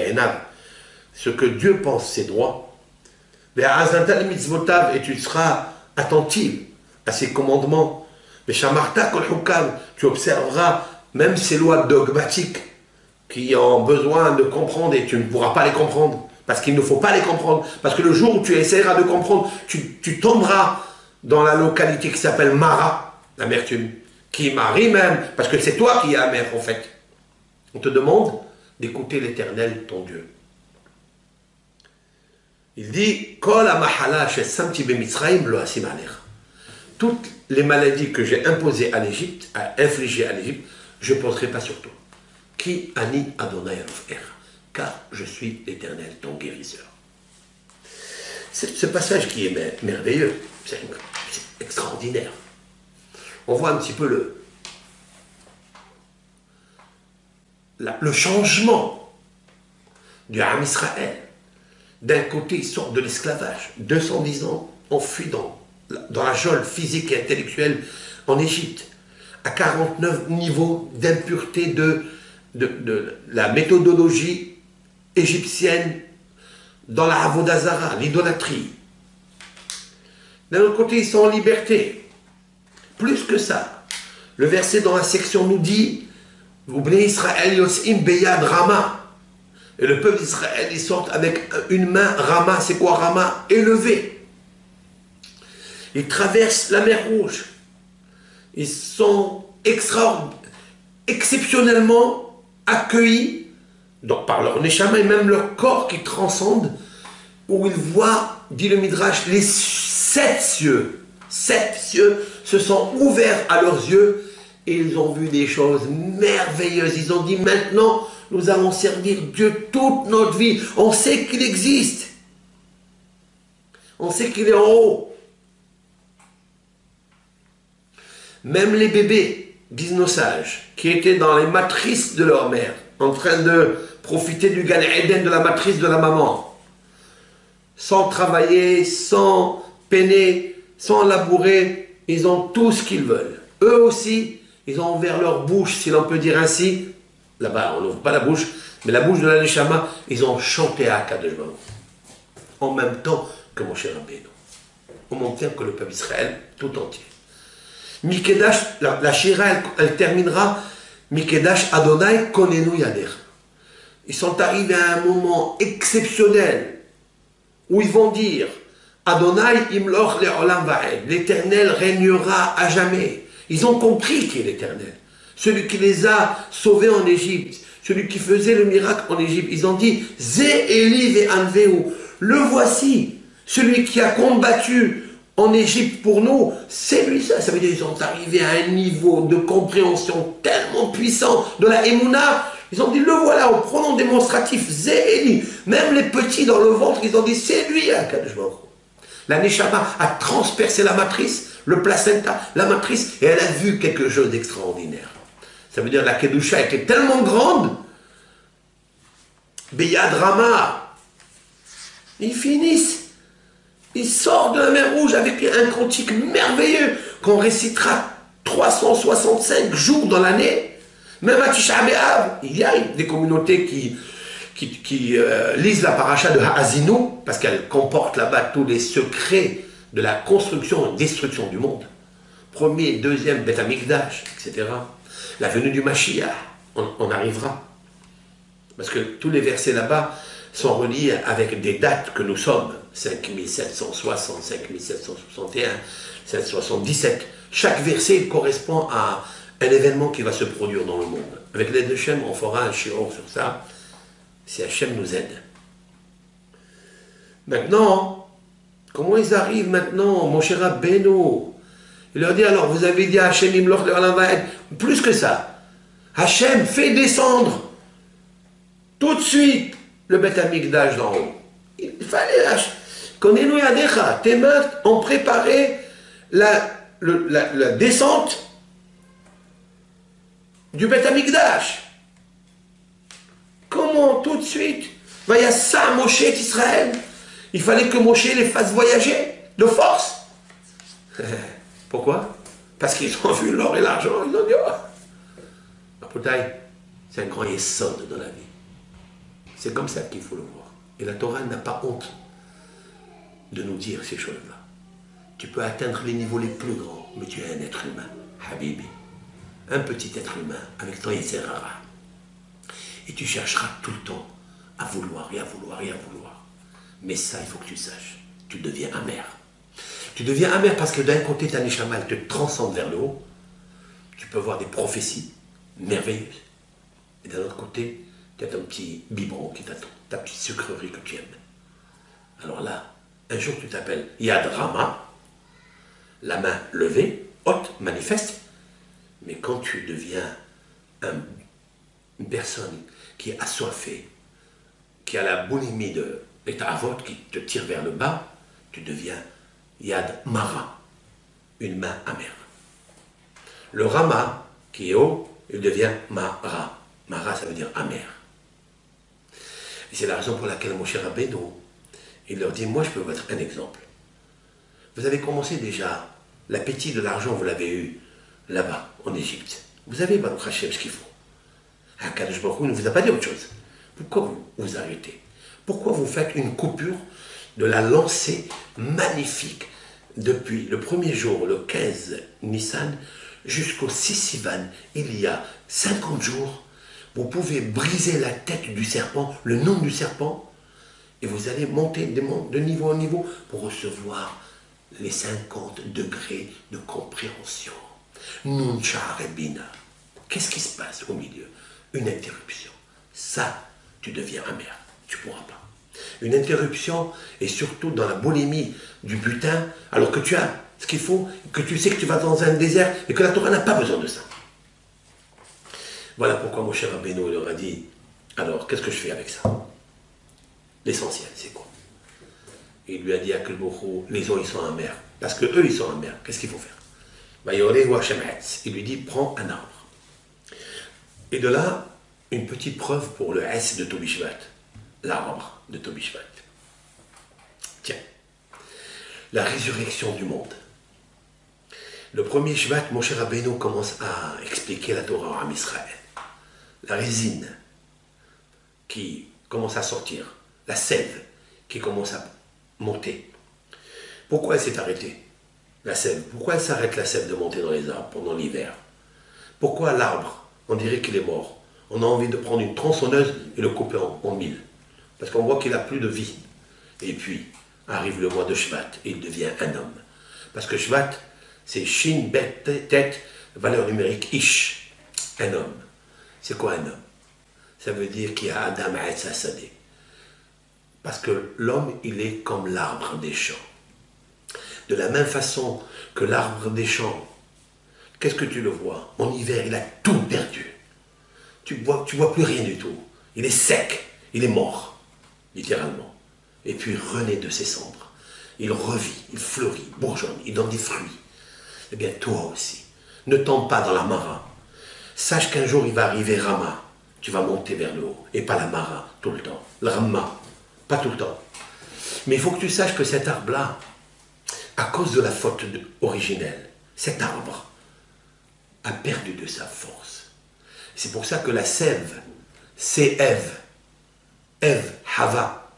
ce que Dieu pense c'est droit. Et tu seras attentif à ses commandements. Tu observeras même ces lois dogmatiques qui ont besoin de comprendre et tu ne pourras pas les comprendre. Parce qu'il ne faut pas les comprendre. Parce que le jour où tu essaieras de comprendre, tu tomberas dans la localité qui s'appelle Mara, l'amertume, qui marie même, parce que c'est toi qui es amer en fait. On te demande d'écouter l'Éternel, ton Dieu. Il dit, toutes les maladies que j'ai imposées à l'Égypte, infligées à l'Égypte, je ne poserai pas sur toi. Ki ani Adonai Rofer, car je suis l'Éternel, ton guérisseur. Ce passage qui est merveilleux, c'est extraordinaire. On voit un petit peu le changement du Ham Israël. D'un côté, ils sortent de l'esclavage, 210 ans, on fuit dans la geôle physique et intellectuelle en Égypte, à 49 niveaux d'impureté de la méthodologie égyptienne dans la Avodah Zara, l'idolâtrie. D'un autre côté, ils sont en liberté. Plus que ça, le verset dans la section nous dit Bnei Israël Yosim Beyad Rama. Et le peuple d'Israël, ils sortent avec une main Rama. C'est quoi Rama? Élevée. Ils traversent la mer Rouge. Ils sont exceptionnellement accueillis donc par leur neshama et même leur corps qui transcende, où ils voient, dit le Midrash, les 7 cieux. 7 cieux se sont ouverts à leurs yeux et ils ont vu des choses merveilleuses. Ils ont dit maintenant, nous allons servir Dieu toute notre vie. On sait qu'il existe. On sait qu'il est en haut. Même les bébés, disent nos sages, qui étaient dans les matrices de leur mère, en train de profiter du Gan Eden de la matrice de la maman, sans travailler, sans peiner, sans labourer, ils ont tout ce qu'ils veulent. Eux aussi, ils ont ouvert leur bouche, si l'on peut dire ainsi. Là-bas, on n'ouvre pas la bouche, mais la bouche de la Neshama, ils ont chanté à Akadosh Baruch Hu, en même temps que Moshe Rabbeinu, au même temps que le peuple d'Israël tout entier. Mikedash, la Shira, elle terminera Mikedash Adonai Konenu Yader. Ils sont arrivés à un moment exceptionnel où ils vont dire Adonai Imloch Le'olam Va'ed, l'Éternel régnera à jamais. Ils ont compris qui est l'Éternel, celui qui les a sauvés en Égypte, celui qui faisait le miracle en Égypte. Ils ont dit Ze Eli Ve'anveu, le voici, celui qui a combattu en Égypte pour nous, c'est lui ça. Ça veut dire qu'ils sont arrivés à un niveau de compréhension tellement puissant de la Emouna. Ils ont dit, le voilà, en pronom démonstratif, Zéhéli. Même les petits dans le ventre, ils ont dit, c'est lui, Akadosh Baruch Hu. La Neshama a transpercé la matrice, le placenta, la matrice, et elle a vu quelque chose d'extraordinaire. Ça veut dire la Kedusha était tellement grande, Beyad Rama, ils finissent. Il sort de la mer Rouge avec un cantique merveilleux qu'on récitera 365 jours dans l'année. Même à Tisha B'Av, il y a des communautés qui lisent la paracha de Ha'azinu parce qu'elle comporte là-bas tous les secrets de la construction et destruction du monde. premier, deuxième, Beth Amikdash, etc. La venue du Mashiach, on arrivera. Parce que tous les versets là-bas sont reliés avec des dates que nous sommes. 5760, 5761, 777. Chaque verset correspond à un événement qui va se produire dans le monde. Avec l'aide de Hachem, on fera un shiur sur ça, si Hachem nous aide. Maintenant, comment ils arrivent maintenant, mon cher Rabbeinu? Il leur dit alors, vous avez dit à Hachem, Imloch de Alava'ed, plus que ça. Hachem fait descendre tout de suite le Beth Amikdash d'en haut. Il fallait, Konenu Yadecha, tes mains ont préparé la descente du Beth Amikdash. Comment tout de suite? Il y a ça, Moshe d'Israël. Il fallait que Moshe les fasse voyager de force. Pourquoi? Parce qu'ils ont vu l'or et l'argent, ils ont dit oh. Apotaï, c'est un grand yesod dans la vie. C'est comme ça qu'il faut le voir. Et la Torah n'a pas honte de nous dire ces choses-là. Tu peux atteindre les niveaux les plus grands, mais tu es un être humain, Habibi. Un petit être humain avec ton Yetzerara. Et tu chercheras tout le temps à vouloir et à vouloir et à vouloir. Mais ça, il faut que tu saches, tu deviens amer. Tu deviens amer parce que d'un côté, ta neshama, elle te transcende vers le haut. Tu peux voir des prophéties merveilleuses. Et d'un autre côté, tu as ton petit biberon qui t'attend, ta petite sucrerie que tu aimes. Alors là, un jour, tu t'appelles Yad Rama, la main levée, haute, manifeste. Mais quand tu deviens une personne qui est assoiffée, qui a la boulimie de l'état vote qui te tire vers le bas, tu deviens Yad Mara, une main amère. Le Rama, qui est haut, il devient Mara. Mara, ça veut dire amer. Et c'est la raison pour laquelle mon cher Rabbeinu, il leur dit, moi je peux vous être un exemple. Vous avez commencé déjà, l'appétit de l'argent, vous l'avez eu là-bas, en Égypte. Vous avez, Baruch Hashem, ce qu'il faut. Akadosh Baruch Hu ne vous a pas dit autre chose. Pourquoi vous arrêtez? Pourquoi vous faites une coupure de la lancée magnifique depuis le premier jour, le 15 Nissan, jusqu'au 6 Sivan, il y a 50 jours, vous pouvez briser la tête du serpent, le nom du serpent, et vous allez monter de niveau en niveau pour recevoir les 50 degrés de compréhension. Nun Sha'arebina. Qu'est-ce qui se passe au milieu? Une interruption. Ça, tu deviens amer. Tu ne pourras pas. Une interruption, et surtout dans la boulimie du butin, alors que tu as ce qu'il faut, que tu sais que tu vas dans un désert et que la Torah n'a pas besoin de ça. Voilà pourquoi mon cher Rabbeinu leur a dit, alors qu'est-ce que je fais avec ça? L'essentiel, c'est quoi? Il lui a dit à Kelbourou, les eaux ils sont amers. Parce que eux ils sont amers. Qu'est-ce qu'il faut faire? Il lui dit, prends un arbre. Et de là, une petite preuve pour le S de Tobishvat. L'arbre de Tobishvat. Tiens, la résurrection du monde. Le premier Shvat, mon cher Rabbeinu commence à expliquer la Torah à Israël. La résine qui commence à sortir, la sève qui commence à monter. Pourquoi elle s'est arrêtée, la sève? Pourquoi elle s'arrête la sève de monter dans les arbres pendant l'hiver? Pourquoi l'arbre, on dirait qu'il est mort? On a envie de prendre une tronçonneuse et le couper en mille. Parce qu'on voit qu'il n'a plus de vie. Et puis, arrive le mois de Shvat et il devient un homme. Parce que Shvat, c'est Shin, Bet, tête, valeur numérique, Ish, un homme. C'est quoi un homme? Ça veut dire qu'il y a Adam Etz Hasadeh. Parce que l'homme, il est comme l'arbre des champs. De la même façon que l'arbre des champs, qu'est-ce que tu le vois? En hiver, il a tout perdu. Tu vois plus rien du tout. Il est sec, il est mort, littéralement. Et puis renaît de ses cendres. Il revit, il fleurit, bourgeonne, il donne des fruits. Eh bien, toi aussi, ne tombe pas dans la mara. Sache qu'un jour, il va arriver Rama. Tu vas monter vers le haut, et pas la mara, tout le temps. Le Rama, pas tout le temps. Mais il faut que tu saches que cet arbre-là, à cause de la faute originelle, cet arbre a perdu de sa force. C'est pour ça que la sève, c'est Ève. Ève, Hava.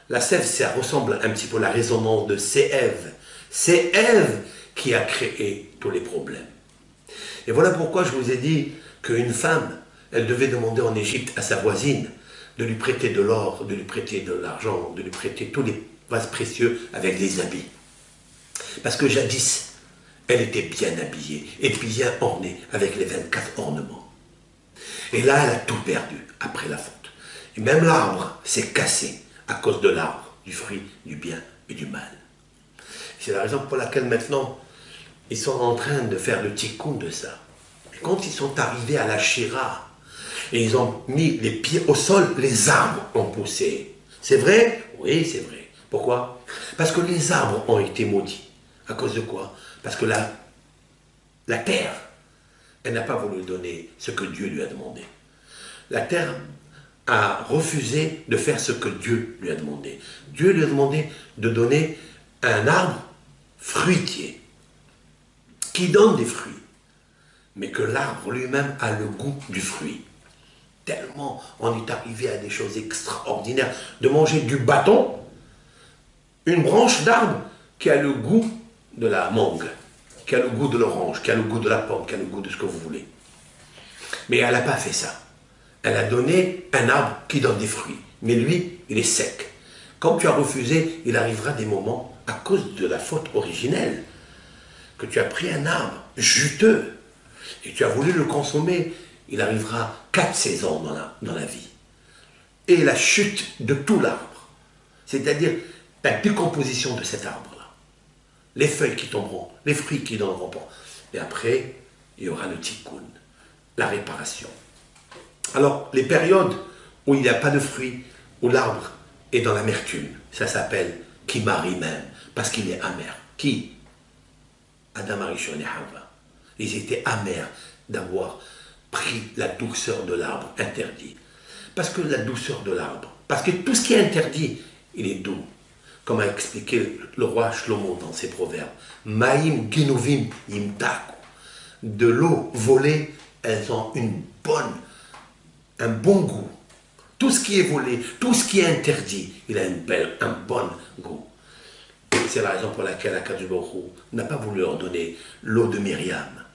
La sève, ça ressemble un petit peu à la résonance de c'est Ève. C'est Ève qui a créé tous les problèmes. Et voilà pourquoi je vous ai dit qu'une femme, elle devait demander en Égypte à sa voisine de lui prêter de l'or, de lui prêter de l'argent, de lui prêter tous les vases précieux avec des habits. Parce que jadis, elle était bien habillée et bien ornée avec les 24 ornements. Et là, elle a tout perdu après la faute. Et même l'arbre s'est cassé à cause de l'arbre, du fruit, du bien et du mal. C'est la raison pour laquelle maintenant, ils sont en train de faire le tikkun de ça. Et quand ils sont arrivés à la Shira, et ils ont mis les pieds au sol, les arbres ont poussé. C'est vrai? Oui, c'est vrai. Pourquoi? Parce que les arbres ont été maudits. À cause de quoi? Parce que la terre, elle n'a pas voulu donner ce que Dieu lui a demandé. La terre a refusé de faire ce que Dieu lui a demandé. Dieu lui a demandé de donner un arbre fruitier, qui donne des fruits, mais que l'arbre lui-même a le goût du fruit. Tellement on est arrivé à des choses extraordinaires, de manger du bâton, une branche d'arbre qui a le goût de la mangue, qui a le goût de l'orange, qui a le goût de la pomme, qui a le goût de ce que vous voulez. Mais elle n'a pas fait ça. Elle a donné un arbre qui donne des fruits. Mais lui, il est sec. Comme tu as refusé, il arrivera des moments, à cause de la faute originelle, que tu as pris un arbre juteux et tu as voulu le consommer. Il arrivera 4 saisons dans la vie. Et la chute de tout l'arbre. C'est-à-dire la décomposition de cet arbre-là. Les feuilles qui tomberont, les fruits qui donneront pas. Et après, il y aura le tikkun, la réparation. Alors, les périodes où il n'y a pas de fruits, où l'arbre est dans l'amertume, ça s'appelle Kimari même, parce qu'il est amer. Qui? Adam Arishon et Hava. Ils étaient amers d'avoir pris la douceur de l'arbre interdit. Parce que la douceur de l'arbre, parce que tout ce qui est interdit, il est doux. Comme a expliqué le roi Shlomo dans ses proverbes. Maïm ginuvim yimtaku. De l'eau volée, elles ont un bon goût. Tout ce qui est volé, tout ce qui est interdit, il a un bon goût. C'est la raison pour laquelle Akadosh Baruch Hu n'a pas voulu leur donner l'eau de Myriam.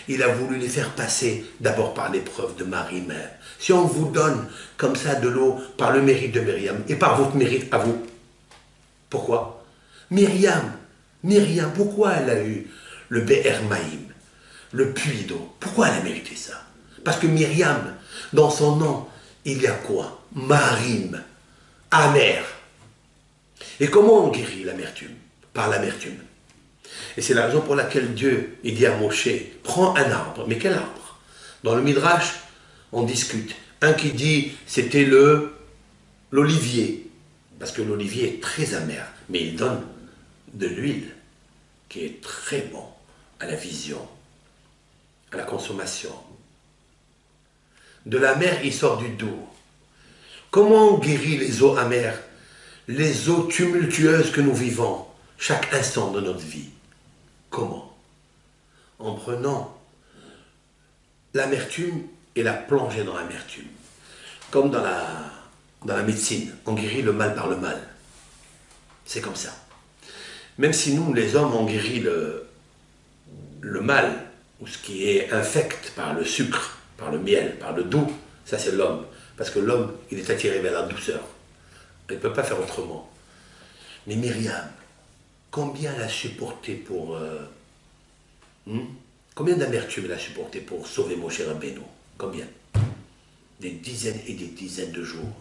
Il a voulu les faire passer d'abord par l'épreuve de Marie même. Si on vous donne comme ça de l'eau par le mérite de Myriam et par votre mérite à vous, pourquoi? Myriam, pourquoi elle a eu le Be'er Maïm, le puits d'eau? Pourquoi elle a mérité ça? Parce que Myriam, dans son nom, il y a quoi? Marim, amer. Et comment on guérit l'amertume? Par l'amertume. Et c'est la raison pour laquelle Dieu, il dit à Moshe, prends un arbre. Mais quel arbre? Dans le Midrash, on discute. Un qui dit, c'était l'olivier. Parce que l'olivier est très amer. Mais il donne de l'huile, qui est très bon à la vision, à la consommation. De la mer, il sort du doux. Comment on guérit les eaux amères, les eaux tumultueuses que nous vivons chaque instant de notre vie? Comment? En prenant l'amertume et la plonger dans l'amertume. Comme dans la médecine, on guérit le mal par le mal. C'est comme ça. Même si nous, les hommes, on guérit le mal, ou ce qui est infect par le sucre, par le miel, par le doux, ça c'est l'homme. Parce que l'homme, il est attiré vers la douceur. Il ne peut pas faire autrement. Mais Myriam, combien elle a supporté pour... Combien d'amertume elle a supporté pour sauver Moshe Rabbeinu? Combien? Des dizaines et des dizaines de jours.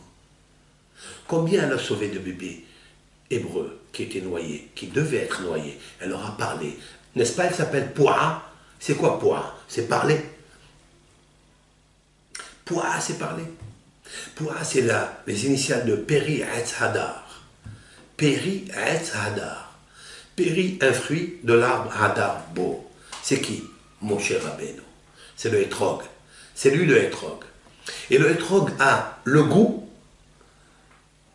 Combien elle a sauvé de bébés hébreux qui étaient noyés, qui devaient être noyés? Elle leur a parlé. N'est-ce pas, elle s'appelle Poa. C'est quoi Poa? C'est parler. Poa, c'est parler. Poa, c'est les initiales de Peri Etz Hadar. Peri Etz Hadar. Peri, un fruit de l'arbre Hadar, beau. C'est qui? Moshe Rabbeinu. C'est le hétrog. C'est lui le hétrog. Et le hétrog a le goût,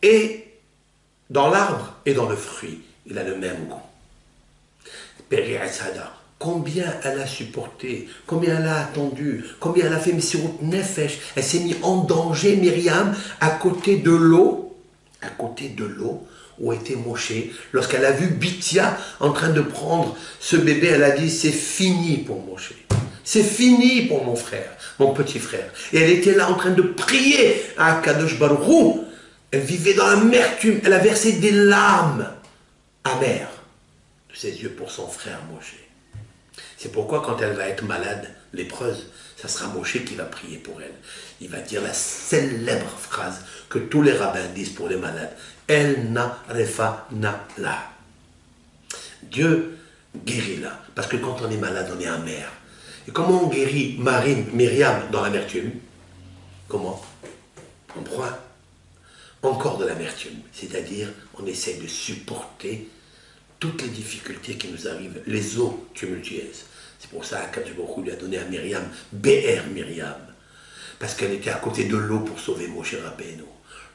et dans l'arbre et dans le fruit, il a le même goût. Peri Etz Hadar. Combien elle a supporté, combien elle a attendu, combien elle a fait Messirut Nefesh. Elle s'est mise en danger, Myriam, à côté de l'eau où était Moshe. Lorsqu'elle a vu Bithia en train de prendre ce bébé, elle a dit, c'est fini pour Moshe. C'est fini pour mon frère, mon petit frère. Et elle était là en train de prier à Kadosh Baruch Hu. Elle vivait dans l'amertume. Elle a versé des larmes amères de ses yeux pour son frère Moshe. C'est pourquoi quand elle va être malade, lépreuse, ça sera Moshe qui va prier pour elle. Il va dire la célèbre phrase que tous les rabbins disent pour les malades. El na refa na la. Dieu guérit là. Parce que quand on est malade, on est amer. Et comment on guérit Myriam dans l'amertume? Comment? On prend encore de l'amertume. C'est-à-dire, on essaie de supporter toutes les difficultés qui nous arrivent, les eaux tumultueuses. C'est pour ça qu'Akadosh Baruch Hu lui a donné à Myriam, Be'er Myriam, parce qu'elle était à côté de l'eau pour sauver Moshe Rabbeinu,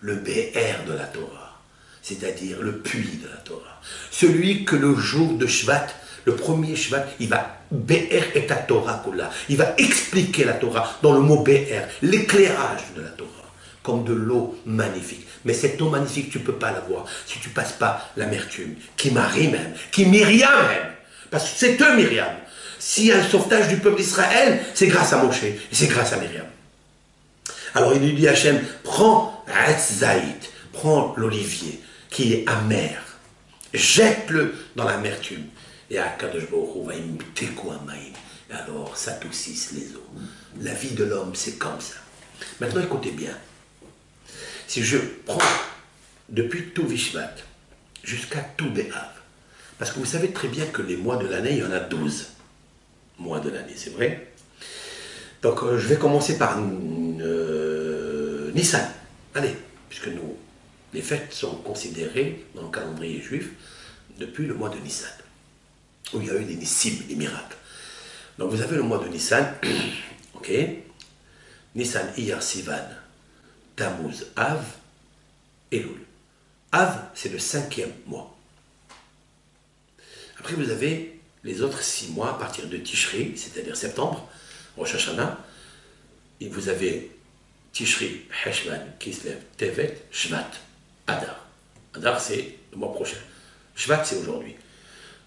le Be'er de la Torah, c'est-à-dire le puits de la Torah. Celui que le jour de Shvat, le premier Shvat, il va Be'er et la Torah Kula, il va expliquer la Torah dans le mot Be'er, l'éclairage de la Torah, comme de l'eau magnifique. Mais cette eau magnifique, tu ne peux pas la voir si tu ne passes pas l'amertume, qui Marie même, qui Myriam même, parce que c'est eux Myriam. S'il y a un sauvetage du peuple d'Israël, c'est grâce à Moshe, et c'est grâce à Myriam. Alors il lui dit à Hachem, prends Zaïd, prends l'olivier, qui est amer, jette-le dans l'amertume. Et Akadosh Baruch Hu va imiter quoi maïm. Et alors s'adoucissent les eaux. La vie de l'homme, c'est comme ça. Maintenant écoutez bien. Si je prends depuis tout Vishvat jusqu'à tout Béhav, parce que vous savez très bien que les mois de l'année, il y en a 12 mois de l'année, c'est vrai. Donc je vais commencer par Nissan. Allez, puisque nous, les fêtes sont considérées dans le calendrier juif depuis le mois de Nissan, où il y a eu des nissim, des miracles. Donc vous avez le mois de Nissan, ok, Nissan, Iyar, Sivan, Tammuz, Av, Elul. Av, c'est le 5e mois. Après, vous avez les autres 6 mois à partir de Tishri, c'est-à-dire septembre, Rosh Hashanah. Et vous avez Tishri, Heshvan, Kislev, Tevet, Shvat, Adar. Adar, c'est le mois prochain. Shvat, c'est aujourd'hui.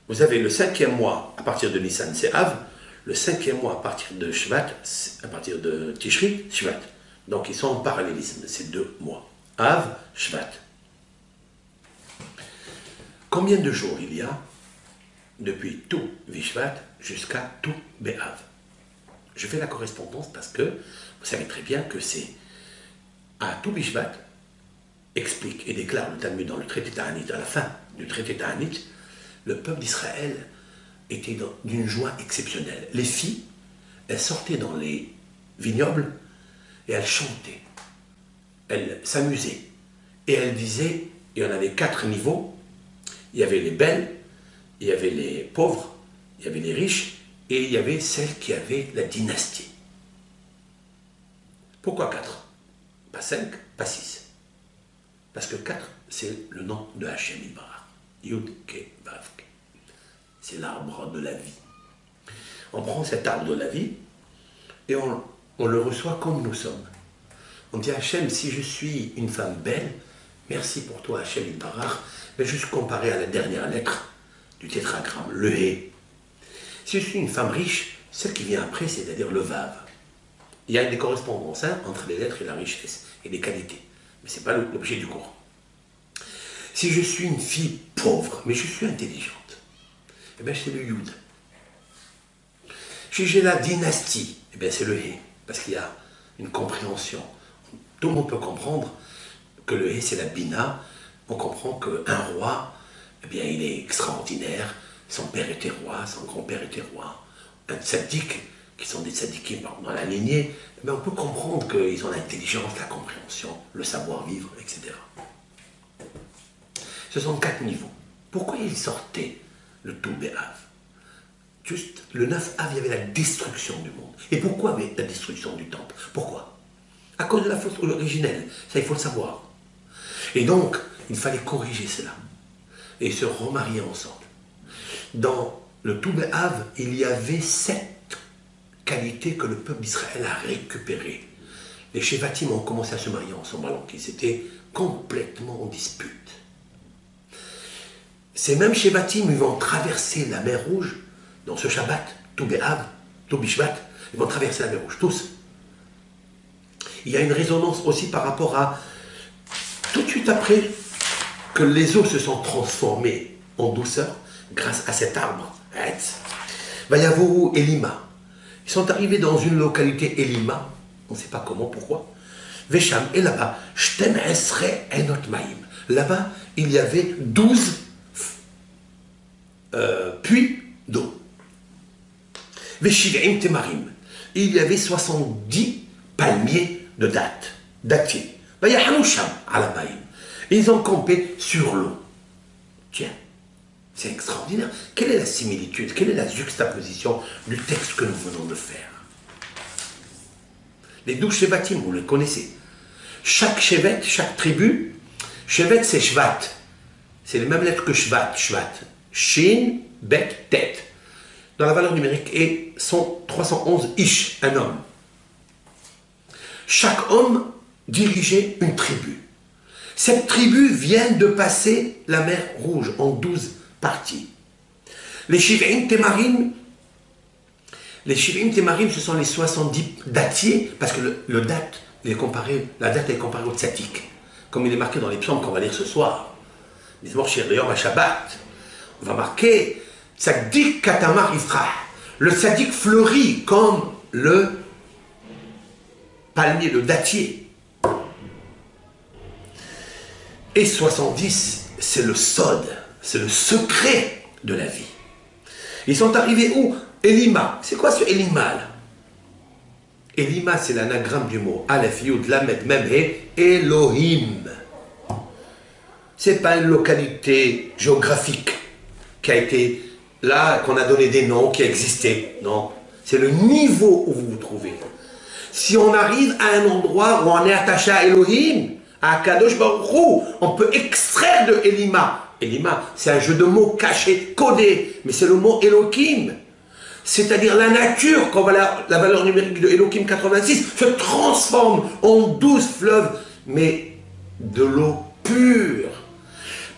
Vous avez le 5e mois à partir de Nissan, c'est Av. Le 5e mois à partir de Shvat, à partir de Tishri, Shvat. Donc ils sont en parallélisme, c'est 2 mois. Av, Shvat. Combien de jours il y a depuis tout Vishvat jusqu'à tout Béhav? Je fais la correspondance parce que vous savez très bien que c'est à tout Vishvat, explique et déclare le Talmud dans le traité Ta'anit, à la fin du traité Ta'anit, le peuple d'Israël était d'une joie exceptionnelle. Les filles, elles sortaient dans les vignobles et elles chantaient, elles s'amusaient. Et elles disaient, il y en avait 4 niveaux, il y avait les belles, il y avait les pauvres, il y avait les riches, et il y avait celles qui avaient la dynastie. Pourquoi 4? Pas 5, pas 6. Parce que 4, c'est le nom de Hachem Ibarach. Yud Ke Vav Ke. C'est l'arbre de la vie. On prend cet arbre de la vie et on le reçoit comme nous sommes. On dit à Hachem, si je suis une femme belle, merci pour toi Hachem Ibarach, mais juste comparé à la dernière lettre du tétragramme, le He. Si je suis une femme riche, celle qui vient après, c'est-à-dire le Vav. Il y a des correspondances entre les lettres et la richesse, et les qualités. Mais ce n'est pas l'objet du cours. Si je suis une fille pauvre, mais je suis intelligente, eh bien c'est le Yud. Si j'ai la dynastie, eh bien c'est le He, parce qu'il y a une compréhension. Tout le monde peut comprendre que le He c'est la Bina. On comprend qu'un roi, eh bien il est extraordinaire. Son père était roi, son grand-père était roi. Un tzaddik, qui sont des tzaddikim dans la lignée, mais on peut comprendre qu'ils ont l'intelligence, la compréhension, le savoir-vivre, etc. Ce sont 4 niveaux. Pourquoi ils sortaient le tout Béhav? Juste le 9 Av, il y avait la destruction du monde. Et pourquoi avait la destruction du temple? Pourquoi? À cause de la faute originelle. Ça, il faut le savoir. Et donc, il fallait corriger cela. Et se remarier ensemble. Dans le tout Béhav, il y avait 7 qualités que le peuple d'Israël a récupérées. Les Shevatim ont commencé à se marier ensemble alors qu'ils étaient complètement en dispute. ces mêmes Shevatim, ils vont traverser la mer Rouge dans ce Shabbat, tout Bé'av, tout Bishvat, ils vont traverser la mer Rouge, tous. Il y a une résonance aussi par rapport à, tout de suite après que les eaux se sont transformées en douceur, grâce à cet arbre, Vayavohu Elima. Ils sont arrivés dans une localité Elima, on ne sait pas comment, pourquoi. Vesham, et là-bas, Shtem Esre Enot Maim. Là-bas, il y avait 12 puits d'eau. Veshivim Temarim. Il y avait 70 palmiers de dattiers. Vayahanusham ala Maim. Ils ont campé sur l'eau. Tiens, c'est extraordinaire. Quelle est la similitude, quelle est la juxtaposition du texte que nous venons de faire? Les 12 Shevatim, vous les connaissez. Chaque Shevet, chaque tribu, Shevet c'est Shvat. C'est les mêmes lettres que Shvat, Shvat. Shin, Bet, Tet. Dans la valeur numérique est 311 Ish, un homme. Chaque homme dirigeait une tribu. Cette tribu vient de passer la mer Rouge en 12 parties. Les Shiv'im Temarim, ce sont les 70 dattiers, parce que le date, la date est comparée au tzaddik, comme il est marqué dans les psaumes qu'on va lire ce soir. à Shabbat. On va marquer tzaddik katamar ifrah. Le tzaddik fleurit comme le palmier, le dattier. Et 70, c'est le sod, c'est le secret de la vie. Ils sont arrivés où? Elima. C'est quoi ce Elima là? Elima, c'est l'anagramme du mot Aleph, Yud, Lamed, Mem, He, Elohim. C'est pas une localité géographique qui a été là, qu'on a donné des noms, qui existait. Non. C'est le niveau où vous vous trouvez. Si on arrive à un endroit où on est attaché à Elohim, à Kadosh Baruch Hu, on peut extraire de Elima. Elima, c'est un jeu de mots caché, codé, mais c'est le mot Elohim. C'est-à-dire la nature, quand la valeur numérique de Elohim 86 se transforme en 12 fleuves, mais de l'eau pure.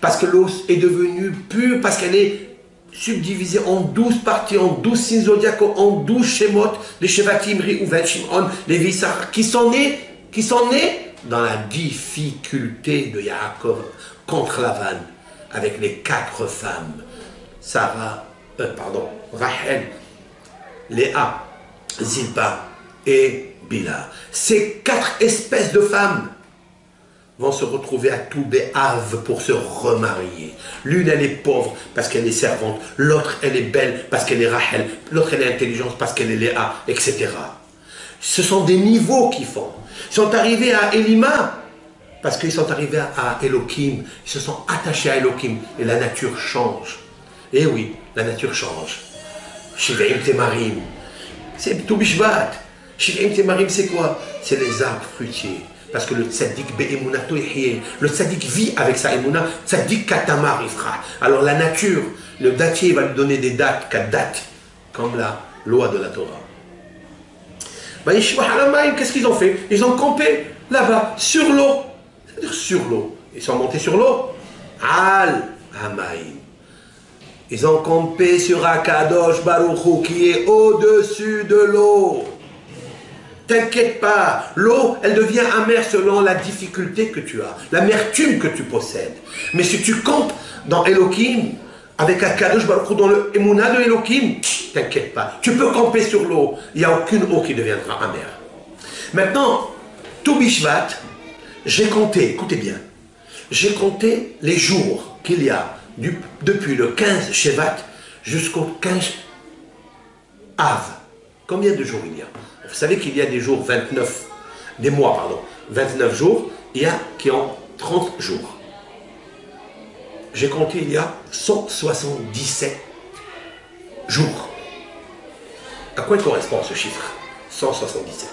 Parce que l'eau est devenue pure, parce qu'elle est subdivisée en 12 parties, en 12 signes zodiacaux, en 12 Shemot, les Shevatim, Reuven, Shimon, les Vissar, qui sont nés dans la difficulté de Yaakov contre Lavan, avec les 4 femmes, Rachel, Léa, Zilpa et Bila. Ces 4 espèces de femmes vont se retrouver à Toubéav pour se remarier. L'une, elle est pauvre parce qu'elle est servante. L'autre, elle est belle parce qu'elle est Rachel. L'autre, elle est intelligente parce qu'elle est Léa, etc. Ce sont des niveaux qu'ils font. Ils sont arrivés à Elima parce qu'ils sont arrivés à Elohim. Ils se sont attachés à Elohim et la nature change. Et oui, la nature change. Shiv'im Temarim, c'est tout Bishvat. Shiv'im Temarim, c'est quoi? C'est les arbres fruitiers. Parce que le tzaddik be'emunato yehye, le tzaddik vit avec sa emuna, tzaddik katamar ifra. Alors la nature, le dattier va lui donner des dates, 4 dates, comme la loi de la Torah. Qu'est-ce qu'ils ont fait? Ils ont campé là-bas, sur l'eau. C'est-à-dire sur l'eau. Ils sont montés sur l'eau. Al Hamaim. Ils ont campé sur Akadosh Baruch Hu qui est au-dessus de l'eau. T'inquiète pas, l'eau, elle devient amère selon la difficulté que tu as, l'amertume que tu possèdes. Mais si tu campes dans Elohim, avec Akadosh Baruch Hu, dans le Emouna de Elohim, t'inquiète pas, tu peux camper sur l'eau, il n'y a aucune eau qui deviendra amère. Maintenant, tout Bishvat, j'ai compté, écoutez bien, j'ai compté les jours qu'il y a depuis le 15 Shevat jusqu'au 15 Av. Combien de jours il y a? Vous savez qu'il y a des jours 29, des mois, pardon, 29 jours, il y a qui ont 30 jours. J'ai compté, il y a 177 jours. À quoi il correspond ce chiffre? 177.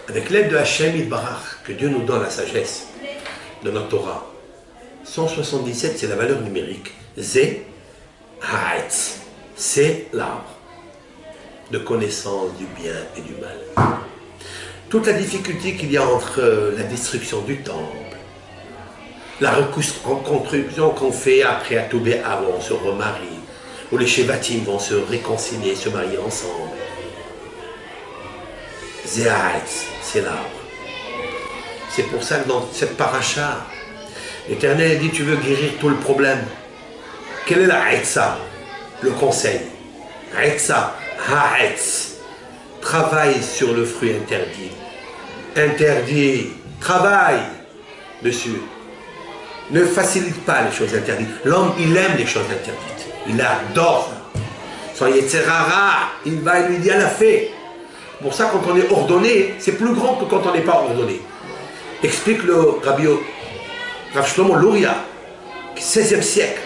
Avec l'aide de Hachem Yitbarach, que Dieu nous donne la sagesse de notre Torah, 177, c'est la valeur numérique. Zé, Haetz, c'est l'arbre de connaissance du bien et du mal. Toute la difficulté qu'il y a entre la destruction du temple, la reconstruction qu'on fait après à Toubé avant, on se remarie, où les Shevatim vont se réconcilier, se marier ensemble. Zéhaetz, c'est l'arbre. C'est pour ça que dans cette paracha, l'Éternel dit, tu veux guérir tout le problème. Quel est la Haetza? Le conseil. Haetza, Haetz. Travaille sur le fruit interdit. Interdit. Travaille dessus. Ne facilite pas les choses interdites. L'homme, il aime les choses interdites. Il adore ça. Son Yetzerara, il va et lui dit, elle a fait. Pour ça, quand on est ordonné, c'est plus grand que quand on n'est pas ordonné. Explique le Rav Shlomo Luria, 16e siècle.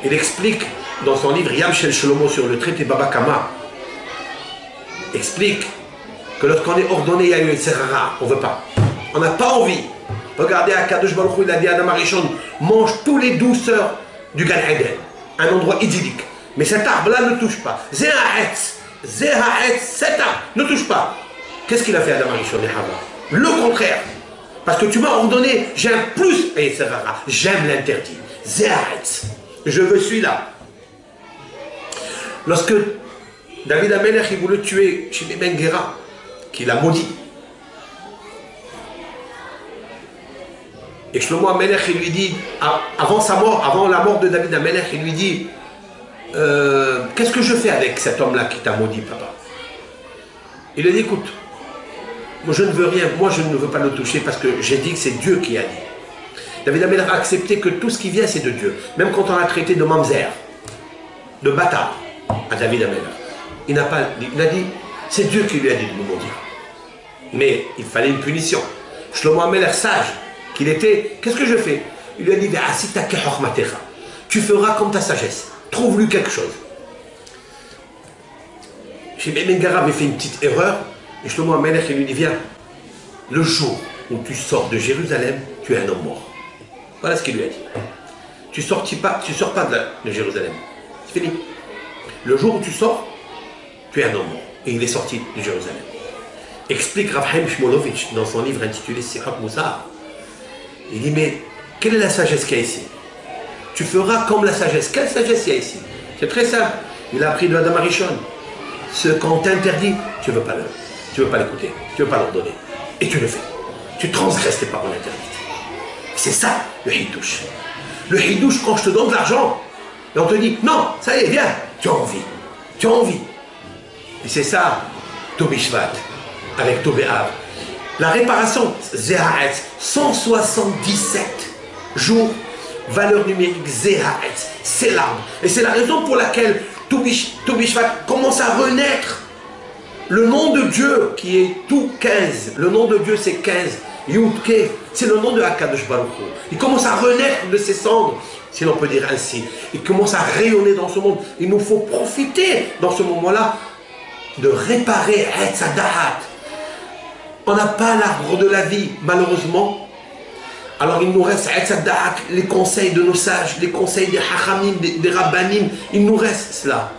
Il explique dans son livre Yam Shel Shlomo sur le traité Baba Kama, explique que lorsqu'on est ordonné, il y a eu une serrara, on ne veut pas. On n'a pas envie. Regardez, Akadosh Baruch Hu, il a dit à Adam Arishon, mange tous les douceurs du Gan Eden, un endroit idyllique. Mais cet arbre-là ne touche pas. Zéhaetz, cet arbre ne touche pas. Qu'est-ce qu'il a fait Adam Arishon et Hava? Le contraire. Parce que tu m'as ordonné, j'ai un plus à Yetzerara. J'aime l'interdit. Zéhaetz. Je veux celui-là. Lorsque David Amelech il voulait tuer Shimei ben Gera, qu'il a maudit, et Shlomo Amelech il lui dit, avant sa mort, avant la mort de David Amelech, il lui dit, qu'est-ce que je fais avec cet homme-là qui t'a maudit, papa? Il lui dit, écoute, moi je ne veux rien, moi je ne veux pas le toucher parce que j'ai dit que c'est Dieu qui a dit. David Amelech a accepté que tout ce qui vient c'est de Dieu. Même quand on l'a traité de mamzer, de bâtard, à David Amelech. Il a dit, c'est Dieu qui lui a dit de nous maudire. Mais il fallait une punition. Shlomo Amelech, sage qu'il était, qu'est-ce que je fais? Il lui a dit, tu feras comme ta sagesse. Trouve-lui quelque chose. Shimei ben Gera avait fait une petite erreur. Et Shlomo Amelech il lui dit, viens, le jour où tu sors de Jérusalem, tu es un homme mort. Voilà ce qu'il lui a dit. Tu ne sors pas de Jérusalem. C'est fini. Le jour où tu sors, tu es un homme mort. Et il est sorti de Jérusalem. Explique Rav Chaim Shmulevitch dans son livre intitulé Sirat Moussar. Il dit, mais quelle est la sagesse qu'il y a ici? Tu feras comme la sagesse. Quelle sagesse il y a ici? C'est très simple. Il a appris de Adam Arishon. Ce qu'on t'interdit, tu ne veux pas l'écouter, tu ne veux pas l'ordonner. Et tu le fais. Tu transgresses les paroles interdites. C'est ça le hidouche. Le hidouche, quand je te donne de l'argent, et on te dit, non, ça y est, viens, tu as envie. Tu as envie. Et c'est ça, Tobi Shvat, avec Tobé Av. La réparation, Zéhaetz, 177 jours, valeur numérique Zéhaetz, c'est l'arbre. Et c'est la raison pour laquelle Tobi Shvat commence à renaître. Le nom de Dieu qui est tout 15, le nom de Dieu c'est 15, Yudke, c'est le nom de Akadosh Baruch Hu. Il commence à renaître de ses cendres, si l'on peut dire ainsi. Il commence à rayonner dans ce monde. Il nous faut profiter dans ce moment-là de réparer Etz Hadaat. On n'a pas l'arbre de la vie, malheureusement. Alors il nous reste Etz Hadaat, les conseils de nos sages, les conseils des Hachamim, des Rabbanim, il nous reste cela.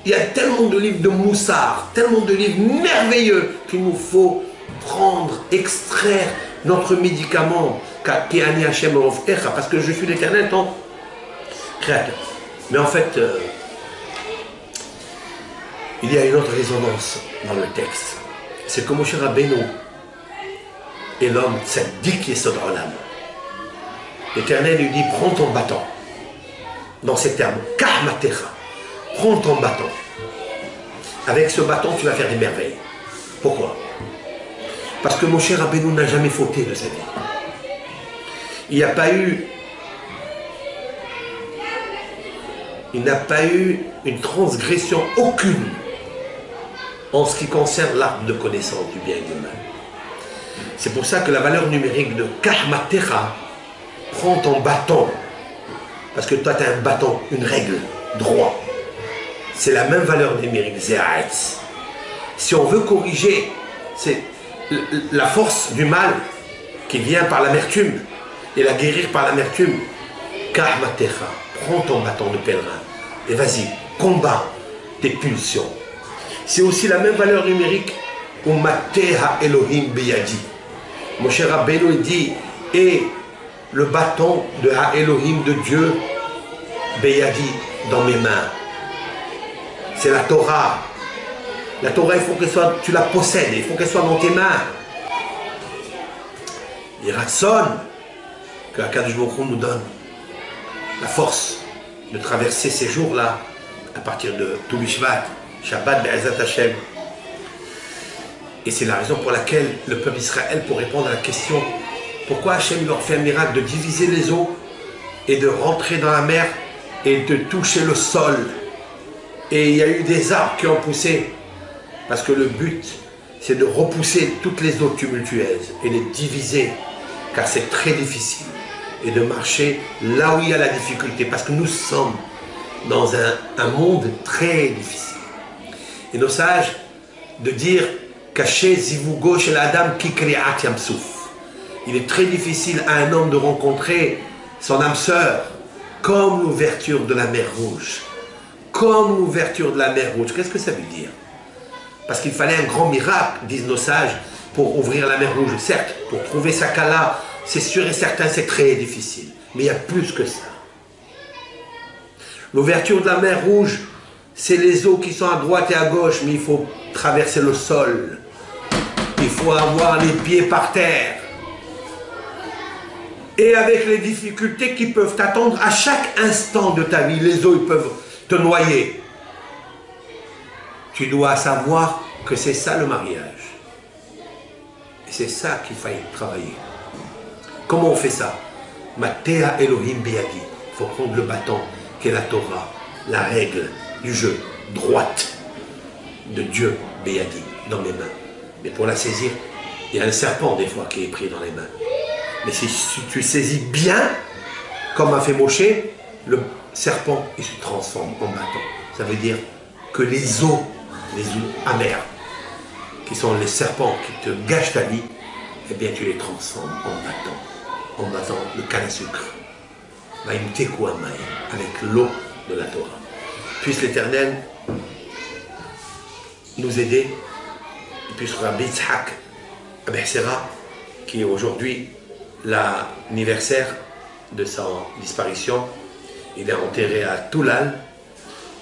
Il y a tellement de livres de Moussard, tellement de livres merveilleux qu'il nous faut prendre, extraire notre médicament, parce que je suis l'Éternel, ton créateur. Mais en fait, il y a une autre résonance dans le texte. C'est que Moshe Rabbeinu est l'homme tzaddik yesod olam. L'Éternel lui dit, prends ton bâton. Dans ces termes, kahmatecha. Prends ton bâton. Avec ce bâton, tu vas faire des merveilles. Pourquoi? Parce que Moshe Rabbeinu n'a jamais fauté de sa vie. Il n'y a pas eu... Il n'a pas eu une transgression aucune en ce qui concerne l'arbre de connaissance du bien et du mal. C'est pour ça que la valeur numérique de Kahmatecha, prends ton bâton. Parce que toi, tu as un bâton, une règle, droit. C'est la même valeur numérique, Zéhaetz. Si on veut corriger, c'est la force du mal qui vient par l'amertume et la guérir par l'amertume. Kahmatecha, prends ton bâton de pèlerin et vas-y, combat tes pulsions. C'est aussi la même valeur numérique Umateha Elohim Beyadi. Moshe Rabbeinu dit et le bâton de Elohim, de Dieu, Beyadi, dans mes mains. C'est la Torah. La Torah, il faut qu'elle soit, tu la possèdes, il faut qu'elle soit dans tes mains. Il rassonne que Akadosh Baruch Hu nous donne la force de traverser ces jours-là à partir de Tou Bishvat, Shabbat Be'ezat Hashem. Et c'est la raison pour laquelle le peuple d'Israël, pour répondre à la question pourquoi Hashem leur fait un miracle de diviser les eaux et de rentrer dans la mer et de toucher le sol. Et il y a eu des arbres qui ont poussé. Parce que le but, c'est de repousser toutes les eaux tumultueuses et les diviser. Car c'est très difficile. Et de marcher là où il y a la difficulté. Parce que nous sommes dans un monde très difficile. Et nos sages, de dire caché zivougo chez l'Adam qui kriat yamsouf. Il est très difficile à un homme de rencontrer son âme sœur, comme l'ouverture de la mer Rouge. Comme l'ouverture de la mer Rouge. Qu'est-ce que ça veut dire? Parce qu'il fallait un grand miracle, disent nos sages, pour ouvrir la mer Rouge. Certes, pour trouver sa Kala, c'est sûr et certain, c'est très difficile. Mais il y a plus que ça. L'ouverture de la mer Rouge, c'est les eaux qui sont à droite et à gauche, mais il faut traverser le sol. Il faut avoir les pieds par terre. Et avec les difficultés qui peuvent t'attendre à chaque instant de ta vie, les eaux ils peuvent te noyer. Tu dois savoir que c'est ça le mariage. Et c'est ça qu'il faut travailler. Comment on fait ça? Matea Elohim Beyadi. Il faut prendre le bâton qui est la Torah, la règle du jeu, droite de Dieu Beyadi, dans mes mains. Mais pour la saisir, il y a un serpent des fois qui est pris dans les mains. Mais si tu saisis bien, comme a fait Moshe, le serpent, il se transforme en bâton. Ça veut dire que les eaux amères, qui sont les serpents qui te gâchent ta vie, eh bien tu les transformes en bâton de canne à sucre. Avec l'eau de la Torah. Puisse l'Éternel nous aider, et puisse Rabbi Yitzhak Abehsera, qui est aujourd'hui l'anniversaire de sa disparition, il est enterré à Toulal.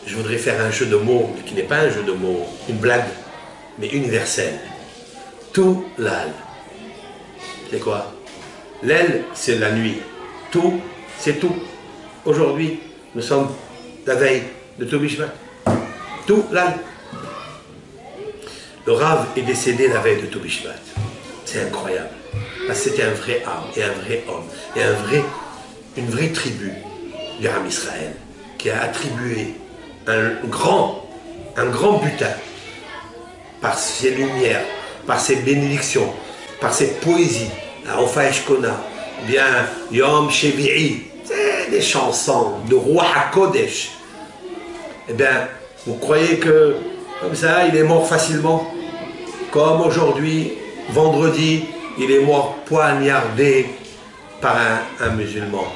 Je voudrais faire un jeu de mots, qui n'est pas un jeu de mots, une blague, mais universelle. Toulal. C'est quoi? L'aile, c'est la nuit. Tout, c'est tout. Aujourd'hui, nous sommes la veille de Tou Bishvat. Toulal. Le Rav est décédé la veille de Tou Bishvat. C'est incroyable. Parce que c'était un vrai âme et un vrai homme et une vraie tribu du Ham Israël qui a attribué un grand butin par ses lumières, par ses bénédictions, par ses poésies, à Ofa Eshkona, bien Yom Shevi'i, c'est des chansons de Roi HaKodesh. Eh bien, vous croyez que comme ça, il est mort facilement? Comme aujourd'hui, vendredi, il est mort poignardé par un musulman.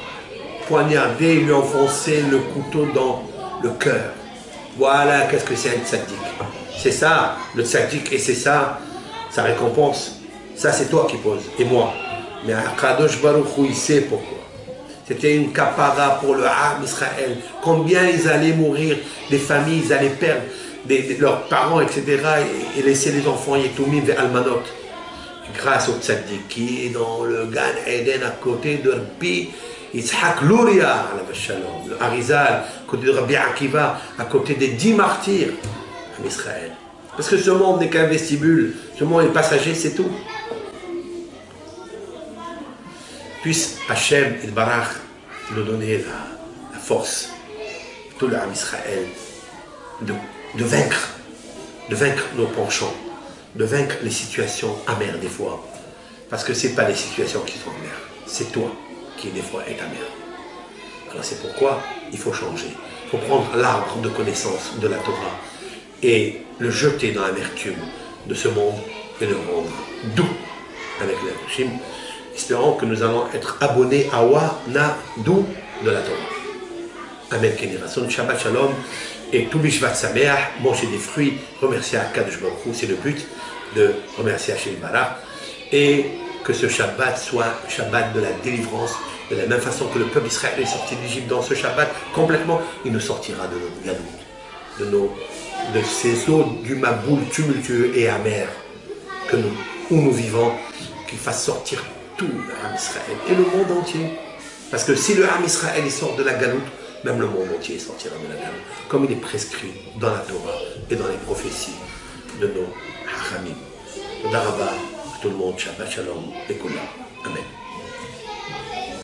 Poignardé, il lui a enfoncé le couteau dans le cœur. Voilà, qu'est-ce que c'est un tzaddik. C'est ça, le tzaddik, et c'est ça, sa récompense. Ça, c'est toi qui poses, et moi. Mais Akadosh Baruch Hu, il sait pourquoi. C'était une kapara pour le Ham Israël. Combien ils allaient mourir, des familles, ils allaient perdre leurs parents, etc. Et laisser les enfants Yetumim et Almanot. Grâce au tzaddik qui est dans le Gan Eden à côté de Rabbi Yitzhak Luria, le Harizal, à côté de Rabbi Akiva, à côté des 10 martyrs en Israël. Parce que ce monde n'est qu'un vestibule, ce monde est passager, c'est tout. Puisse Hachem et Barach nous donner la force, tout le Ham Israël, de vaincre nos penchants, de vaincre les situations amères des fois. Parce que ce n'est pas les situations qui sont amères, c'est toi qui des fois est amère. Alors c'est pourquoi il faut changer. Il faut prendre l'arbre de connaissance de la Torah et le jeter dans l'amertume de ce monde et le rendre doux avec l'Hashim. Espérons que nous allons être abonnés à Wana doux de la Torah. Amen. Shabbat Shalom et Tou Bishvat Sameach, manger des fruits, remercier à Kadosh Baruch Hu, c'est le but de remercier Hachem Barach. Et que ce Shabbat soit un Shabbat de la délivrance, de la même façon que le peuple d'Israël est sorti d'Égypte dans ce Shabbat complètement, il nous sortira de nos galoutes, de ces eaux du Maboul tumultueux et amer où nous vivons, qu'il fasse sortir tout le Ham Israël et le monde entier. Parce que si le Ham Israël il sort de la galoute, même le monde entier sortira de la galoute, comme il est prescrit dans la Torah et dans les prophéties de nos Hachamim. Toda Rabba, tout le monde, Shabbat Shalom et Kula. Amen.